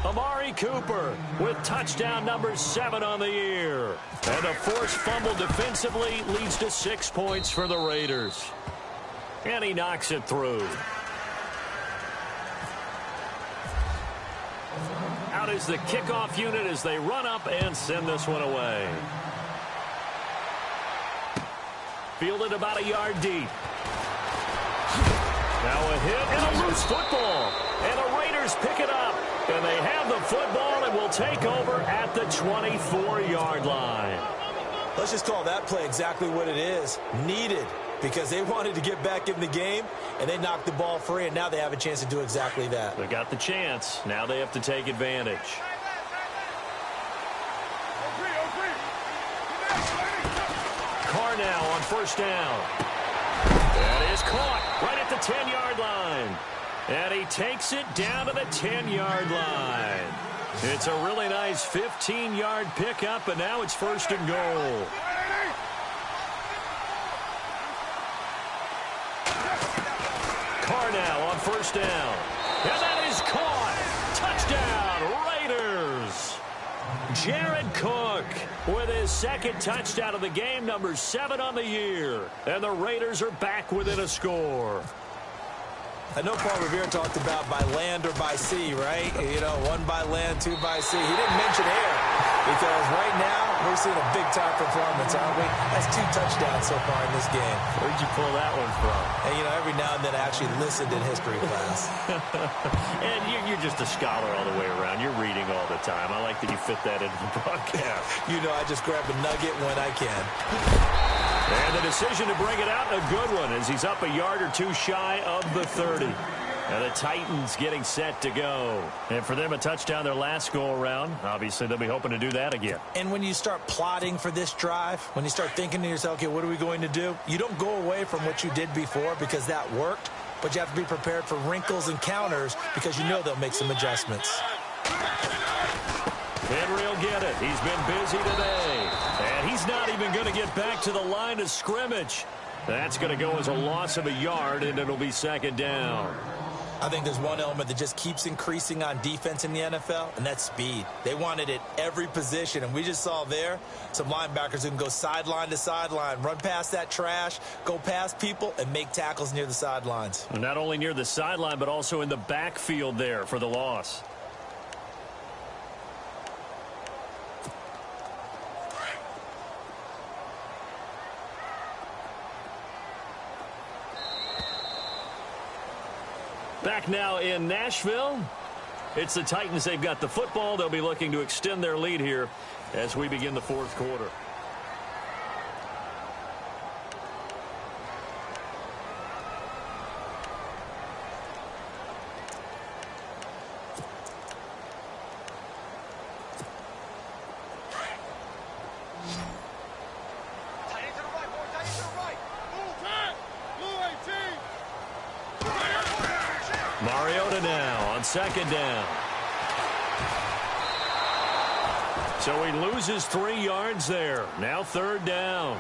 [SPEAKER 2] Amari Cooper with touchdown number 7 on the year. And a forced fumble defensively leads to 6 points for the Raiders. And he knocks it through. Out is the kickoff unit as they run up and send this one away. Fielded about a yard deep. Now a hit and a loose football. And the Raiders pick it up. And they have the football and will take over at the 24-yard line.
[SPEAKER 3] Let's just call that play exactly what it is. Needed. Because they wanted to get back in the game, and they knocked the ball free, and now they have a chance to do exactly that.
[SPEAKER 2] They got the chance. Now they have to take advantage. Carr now on first down. That is caught right at the 10-yard line. And he takes it down to the 10-yard line. It's a really nice 15-yard pickup, and now it's first and goal. Carr now on first down. And that is caught. Touchdown, Raiders. Jared Cook with his second touchdown of the game, number 7 on the year. And the Raiders are back within a score.
[SPEAKER 3] I know Paul Revere talked about by land or by sea, right? You know, 1 by land, 2 by sea. He didn't mention air because right now we're seeing a big-time performance, aren't we? That's 2 touchdowns so far in this game.
[SPEAKER 2] Where'd you pull that one from?
[SPEAKER 3] And, you know, every now and then I actually listened in history class.
[SPEAKER 2] And you're just a scholar all the way around. You're reading all the time. I like that you fit that into the broadcast.
[SPEAKER 3] You know, I just grab a nugget when I can.
[SPEAKER 2] And the decision to bring it out, a good one, as he's up a yard or 2 shy of the 30. And the Titans getting set to go. And for them, a touchdown their last go-around. Obviously, they'll be hoping to do that again.
[SPEAKER 3] And when you start plotting for this drive, when you start thinking to yourself, okay, what are we going to do? You don't go away from what you did before because that worked, but you have to be prepared for wrinkles and counters because you know they'll make some adjustments.
[SPEAKER 2] Henry will get it. He's been busy today. And he's not even going to get back to the line of scrimmage. That's going to go as a loss of a yard, and it'll be second down.
[SPEAKER 3] I think there's one element that just keeps increasing on defense in the NFL, and that's speed. They want it at every position, and we just saw there some linebackers who can go sideline to sideline, run past that trash, go past people, and make tackles near the sidelines.
[SPEAKER 2] And not only near the sideline, but also in the backfield there for the loss. Back now in Nashville. It's the Titans. They've got the football. They'll be looking to extend their lead here as we begin the fourth quarter. Mariota now on second down. So he loses 3 yards there. Now third down.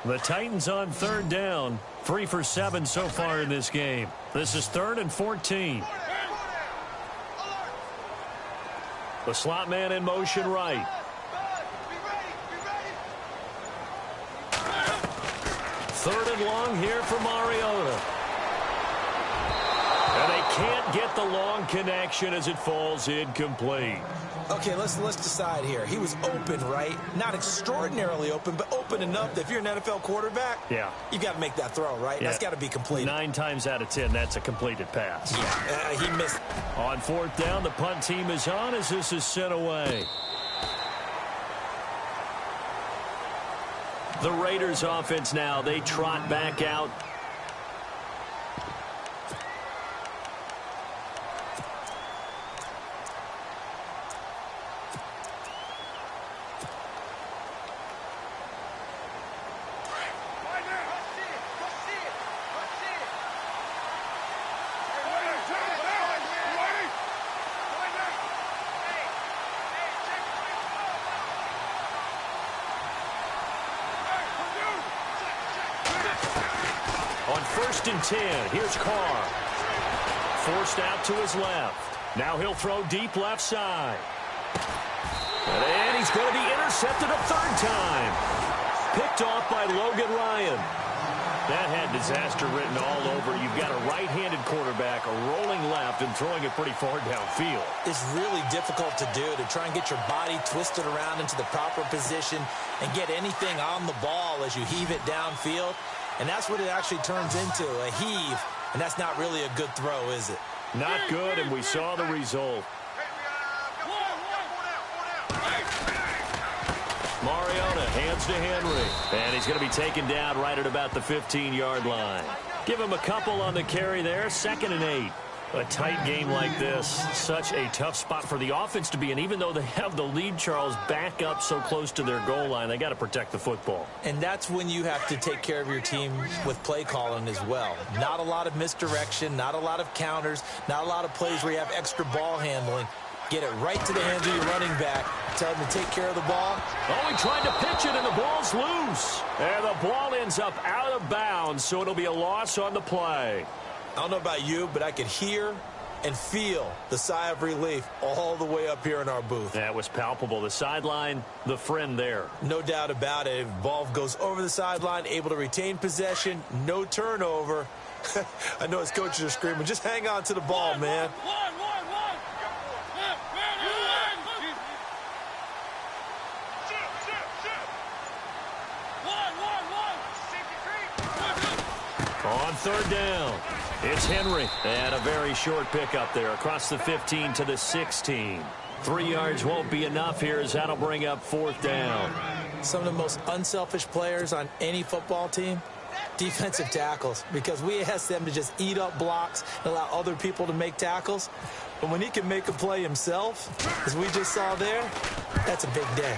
[SPEAKER 2] The Titans on third down. 3 for 7 so far in this game. This is 3rd and 14. The slot man in motion right. Third and long here for Mariota. And they can't get the long connection as it falls incomplete.
[SPEAKER 3] Okay, let's decide here. He was open, right? Not extraordinarily open, but open enough that if you're an NFL quarterback,
[SPEAKER 2] yeah,
[SPEAKER 3] you got to make that throw, right? Yeah. That's got to be completed.
[SPEAKER 2] 9 times out of 10, that's a completed pass.
[SPEAKER 3] Yeah, he missed.
[SPEAKER 2] On 4th down, the punt team is on as this is sent away. The Raiders offense now, they trot back out. On 1st and 10, here's Carr. Forced out to his left. Now he'll throw deep left side. And he's going to be intercepted a 3rd time. Picked off by Logan Ryan. That had disaster written all over. You've got a right-handed quarterback, a rolling left, and throwing it pretty far downfield.
[SPEAKER 3] It's really difficult to do, to try and get your body twisted around into the proper position and get anything on the ball as you heave it downfield. And that's what it actually turns into, a heave. And that's not really a good throw, is it?
[SPEAKER 2] Not good, and we saw the result. Mariota hands to Henry. And he's going to be taken down right at about the 15-yard line. Give him a couple on the carry there. 2nd and 8. A tight game like this, such a tough spot for the offense to be in. Even though they have the lead, Charles, back up so close to their goal line, they got to protect the football.
[SPEAKER 3] And that's when you have to take care of your team with play calling as well. Not a lot of misdirection, not a lot of counters, not a lot of plays where you have extra ball handling. Get it right to the hands of your running back. Tell him to take care of the ball.
[SPEAKER 2] Oh, he tried to pitch it, and the ball's loose. And the ball ends up out of bounds, so it'll be a loss on the play.
[SPEAKER 3] I don't know about you, but I could hear and feel the sigh of relief all the way up here in our booth.
[SPEAKER 2] That was palpable. The sideline, the friend there.
[SPEAKER 3] No doubt about it. If ball goes over the sideline, able to retain possession, no turnover. I know his coaches are screaming, just hang on to the ball, man.
[SPEAKER 2] On 3rd down, it's Henry. And a very short pickup there across the 15 to the 16. 3 yards won't be enough here as that'll bring up 4th down.
[SPEAKER 3] Some of the most unselfish players on any football team, defensive tackles, because we ask them to just eat up blocks and allow other people to make tackles. But when he can make a play himself, as we just saw there, that's a big day.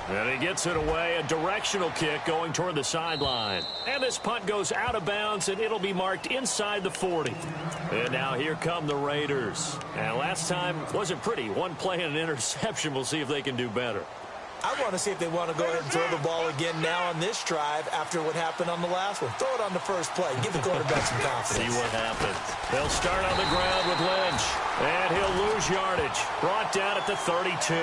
[SPEAKER 2] And he gets it away, a directional kick going toward the sideline. And this punt goes out of bounds, and it'll be marked inside the 40. And now here come the Raiders. And last time wasn't pretty. One play and an interception. We'll see if they can do better.
[SPEAKER 3] I want to see if they want to go ahead and throw the ball again now on this drive after what happened on the last one. Throw it on the first play. Give the quarterback some confidence.
[SPEAKER 2] See what happens. They'll start on the ground with Lynch. And he'll lose yardage. Brought down at the 32.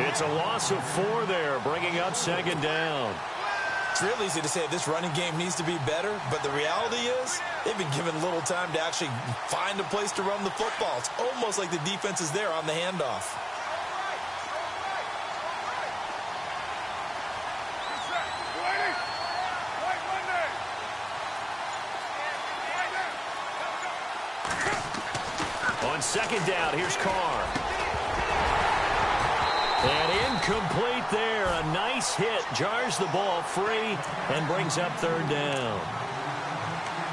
[SPEAKER 2] It's a loss of 4 there, bringing up 2nd down.
[SPEAKER 3] It's real easy to say this running game needs to be better, but the reality is they've been given little time to actually find a place to run the football. It's almost like the defense is there on the handoff.
[SPEAKER 2] On 2nd down, here's Carr. And incomplete there. A nice hit. Jars the ball free and brings up 3rd down.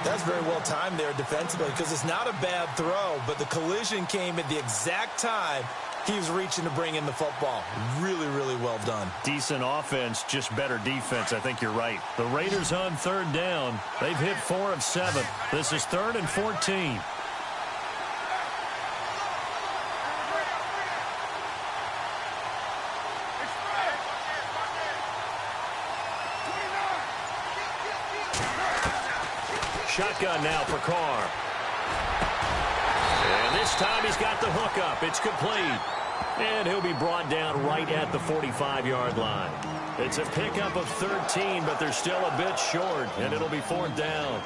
[SPEAKER 3] That's very well timed there defensively because it's not a bad throw, but the collision came at the exact time he was reaching to bring in the football. Really, really well done.
[SPEAKER 2] Decent offense, just better defense. I think you're right. The Raiders on third down. They've hit 4 of 7. This is 3rd and 14. Shotgun now for Carr. And this time he's got the hook up. It's complete. And he'll be brought down right at the 45-yard line. It's a pickup of 13, but they're still a bit short, and it'll be 4th down.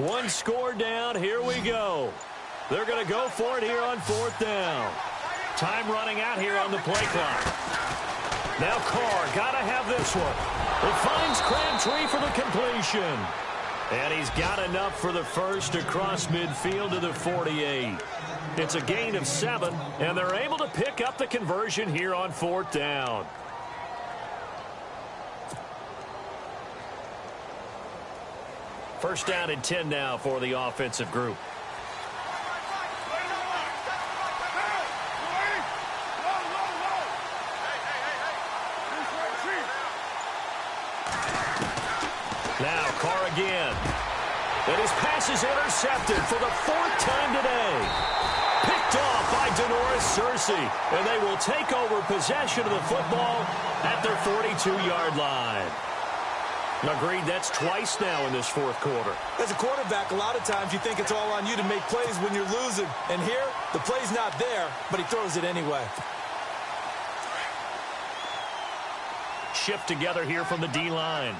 [SPEAKER 2] One score down. Here we go. They're going to go for it here on 4th down. Time running out here on the play clock. Now Carr, got to have this one. It finds Crabtree for the completion. And he's got enough for the first across midfield to the 48. It's a gain of 7, and they're able to pick up the conversion here on 4th down. First down and 10 now for the offensive group. Now Carr again. And his pass is intercepted for the 4th time today. Picked off by Denoris Searcy. And they will take over possession of the football at their 42-yard line. Agreed, that's twice now in this 4th quarter.
[SPEAKER 3] As a quarterback, a lot of times you think it's all on you to make plays when you're losing. And here, the play's not there, but he throws it anyway.
[SPEAKER 2] Shift together here from the D-line.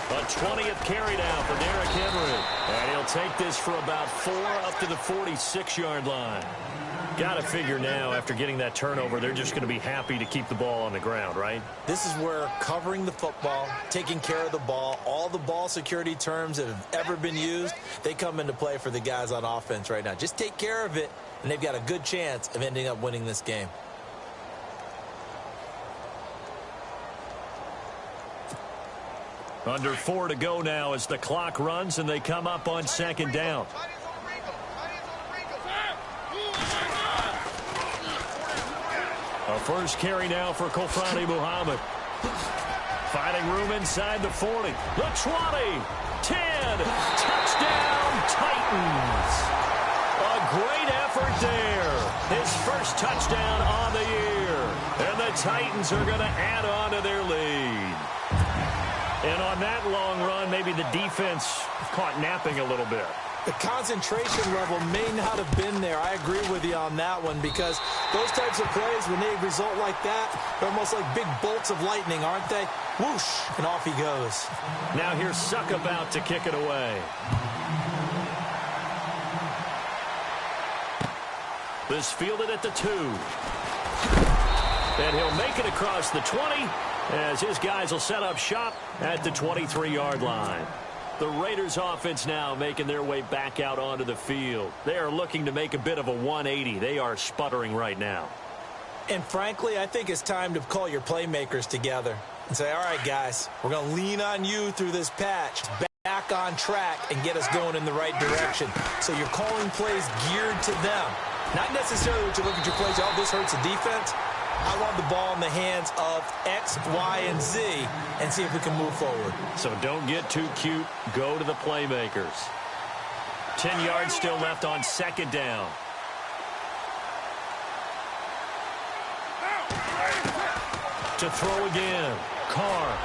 [SPEAKER 2] A 20th carry now for Derrick Henry. And he'll take this for about 4 up to the 46-yard line. Got to figure now, after getting that turnover, they're just going to be happy to keep the ball on the ground, right?
[SPEAKER 3] This is where covering the football, taking care of the ball, all the ball security terms that have ever been used, they come into play for the guys on offense right now. Just take care of it, and they've got a good chance of ending up winning this game.
[SPEAKER 2] Under 4 to go now as the clock runs, and they come up on 2nd down. A first carry now for Kofrani Muhammad. Finding room inside the 40. The 20. 10. Touchdown, Titans. A great effort there. His first touchdown on the year. And the Titans are going to add on to their lead. And on that long run, maybe the defense caught napping a little bit.
[SPEAKER 3] The concentration level may not have been there. I agree with you on that one, because those types of plays, when they result like that, they're almost like big bolts of lightning, aren't they? Whoosh, and off he goes.
[SPEAKER 2] Now here's Suck about to kick it away. This fielded at the 2. And he'll make it across the 20 as his guys will set up shop at the 23-yard line. The Raiders offense now making their way back out onto the field. They are looking to make a bit of a 180. They are sputtering right now.
[SPEAKER 3] And frankly, I think it's time to call your playmakers together and say, all right, guys, we're going to lean on you through this patch, back on track, and get us going in the right direction. So you're calling plays geared to them. Not necessarily what you look at your plays, oh, this hurts the defense. I want the ball in the hands of X, Y, and Z and see if we can move forward.
[SPEAKER 2] So don't get too cute. Go to the playmakers. 10 yards still left on 2nd down. To throw again. Carr.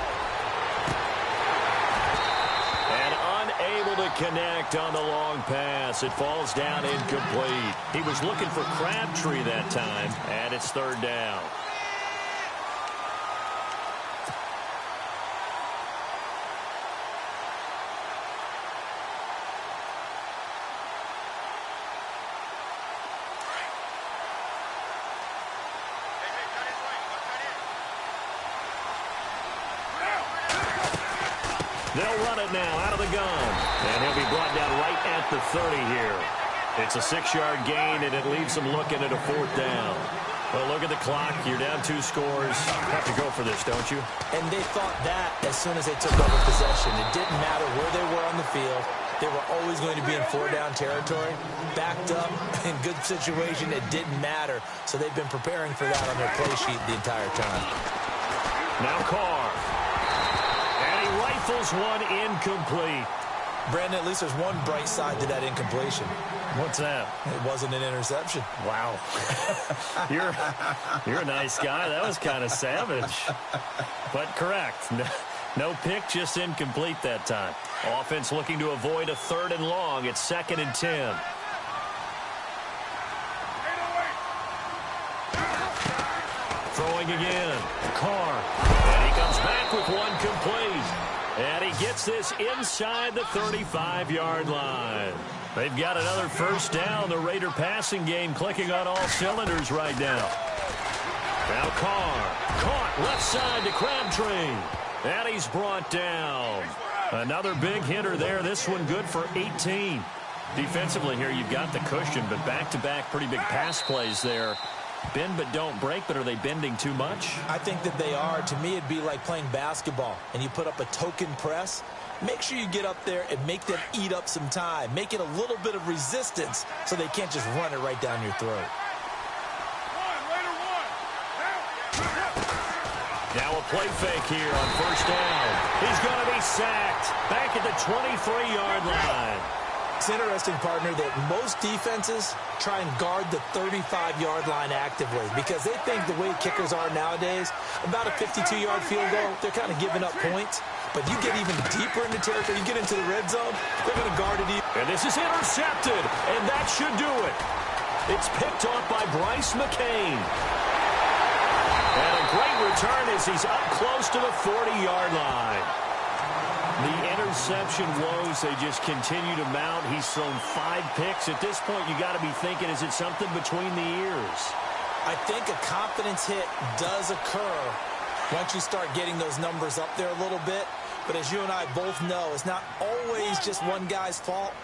[SPEAKER 2] And unable to connect on the long pass. It falls down incomplete. He was looking for Crabtree that time, and it's 3rd down. They'll run it now out of the gun. And he'll be brought down right at the 30 here. It's a 6-yard gain, and it leaves them looking at a 4th down. Well, look at the clock. You're down 2 scores. Have to go for this, don't you?
[SPEAKER 3] And they thought that as soon as they took over possession. It didn't matter where they were on the field. They were always going to be in 4-down territory. Backed up, in good situation, it didn't matter. So they've been preparing for that on their play sheet the entire time.
[SPEAKER 2] Now Carr. Rifles one incomplete.
[SPEAKER 3] Brandon, at least there's one bright side to that incompletion.
[SPEAKER 2] What's that?
[SPEAKER 3] It wasn't an interception.
[SPEAKER 2] Wow. You're a nice guy. That was kind of savage. But correct. No pick, just incomplete that time. Offense looking to avoid a 3rd and long. It's 2nd and 10. Throwing again. Carr. And he comes comes back with one complete. And he gets this inside the 35-yard line. They've got another first down. The Raider passing game clicking on all cylinders right now. Now Carr, caught left side to Crabtree. And he's brought down. Another big hitter there. This one good for 18. Defensively here, you've got the cushion, but back-to-back pretty big pass plays there. Bend but don't break, but are they bending too much?
[SPEAKER 3] I think that they are. To me, it'd be like playing basketball, and you put up a token press. Make sure you get up there and make them eat up some time. Make it a little bit of resistance so they can't just run it right down your throat.
[SPEAKER 2] Now a play fake here on first down. He's going to be sacked back at the 23-yard line.
[SPEAKER 3] It's interesting, partner, that most defenses try and guard the 35-yard line actively because they think the way kickers are nowadays, about a 52-yard field goal, they're kind of giving up points. But you get even deeper into territory, you get into the red zone, they're going to guard it even.
[SPEAKER 2] And this is intercepted, and that should do it. It's picked off by Bryce McCain. And a great return as he's up close to the 40-yard line. The interception woes, they just continue to mount. He's thrown 5 picks. At this point, you got to be thinking, is it something between the ears?
[SPEAKER 3] I think a confidence hit does occur once you start getting those numbers up there a little bit. But as you and I both know, it's not always just one guy's fault.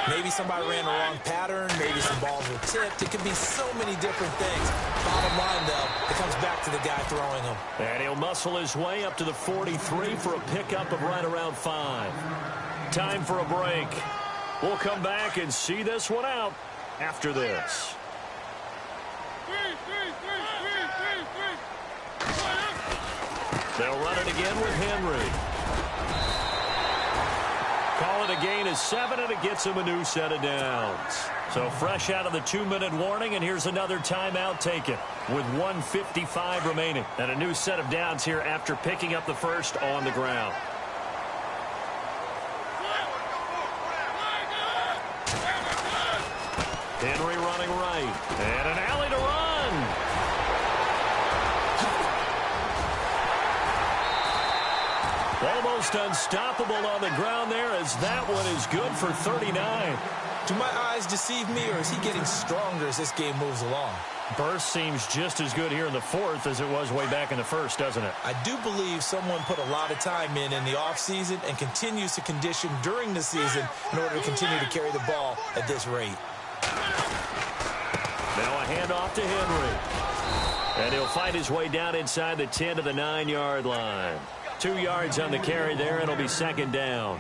[SPEAKER 3] Maybe somebody ran the wrong pattern. Maybe some balls were tipped. It could be so many different things. Bottom line, though, it comes back to the guy throwing them.
[SPEAKER 2] And he'll muscle his way up to the 43 for a pickup of right around 5. Time for a break. We'll come back and see this one out after this. They'll run it again with Henry. Call it a gain of 7, and it gets him a new set of downs. So fresh out of the 2-minute warning, and here's another timeout taken with 1:55 remaining. And a new set of downs here after picking up the first on the ground. Henry running right. And an alley to run. Almost unstoppable on the ground there as that one is good for 39.
[SPEAKER 3] Do my eyes deceive me, or is he getting stronger as this game moves along?
[SPEAKER 2] Burst seems just as good here in the 4th as it was way back in the 1st, doesn't it?
[SPEAKER 3] I do believe someone put a lot of time in the offseason and continues to condition during the season in order to continue to carry the ball at this rate.
[SPEAKER 2] Now a handoff to Henry. And he'll fight his way down inside the 10 to the 9-yard line. 2 yards on the carry there, and it'll be second down.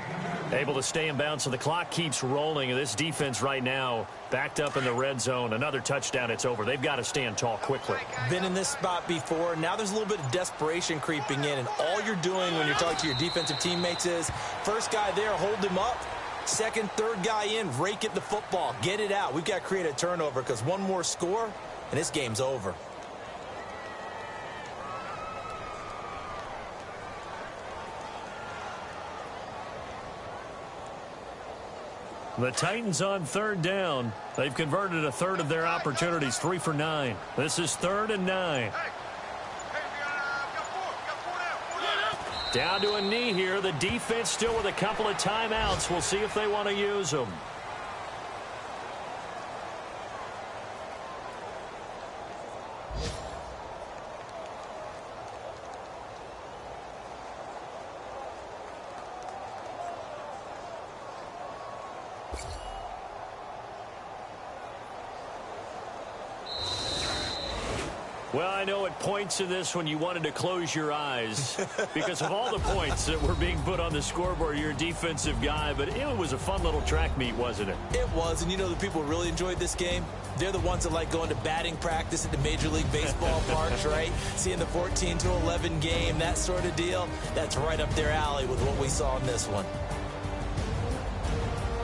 [SPEAKER 2] Able to stay in bounds, so the clock keeps rolling. And this defense right now backed up in the red zone. Another touchdown, it's over. They've got to stand tall quickly.
[SPEAKER 3] Been in this spot before. Now there's a little bit of desperation creeping in, and all you're doing when you're talking to your defensive teammates is first guy there, hold him up. Second, third guy in, rake at the football. Get it out. We've got to create a turnover because one more score, and this game's over.
[SPEAKER 2] The Titans on third down. They've converted a third of their opportunities, 3 for 9. This is 3rd and 9. Down to a knee here. The defense still with a couple of timeouts. We'll see if they want to use them. Well, I know at points in this when you wanted to close your eyes because of all the points that were being put on the scoreboard. You're a defensive guy, but it was a fun little track meet, wasn't it?
[SPEAKER 3] It was, and you know the people who really enjoyed this game? They're the ones that like going to batting practice at the Major League Baseball parks, right? Seeing the 14-11 game, that sort of deal. That's right up their alley with what we saw in this one.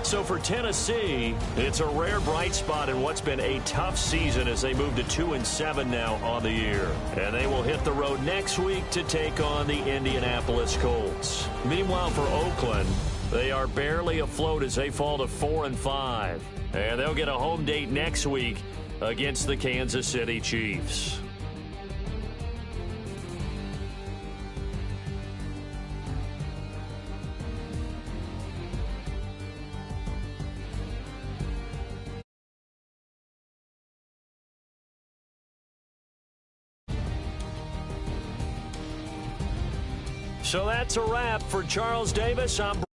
[SPEAKER 2] So for Tennessee, it's a rare bright spot in what's been a tough season as they move to 2-7 now on the year. And they will hit the road next week to take on the Indianapolis Colts. Meanwhile, for Oakland, they are barely afloat as they fall to 4-5. And they'll get a home date next week against the Kansas City Chiefs. So that's a wrap for Charles Davis. I'm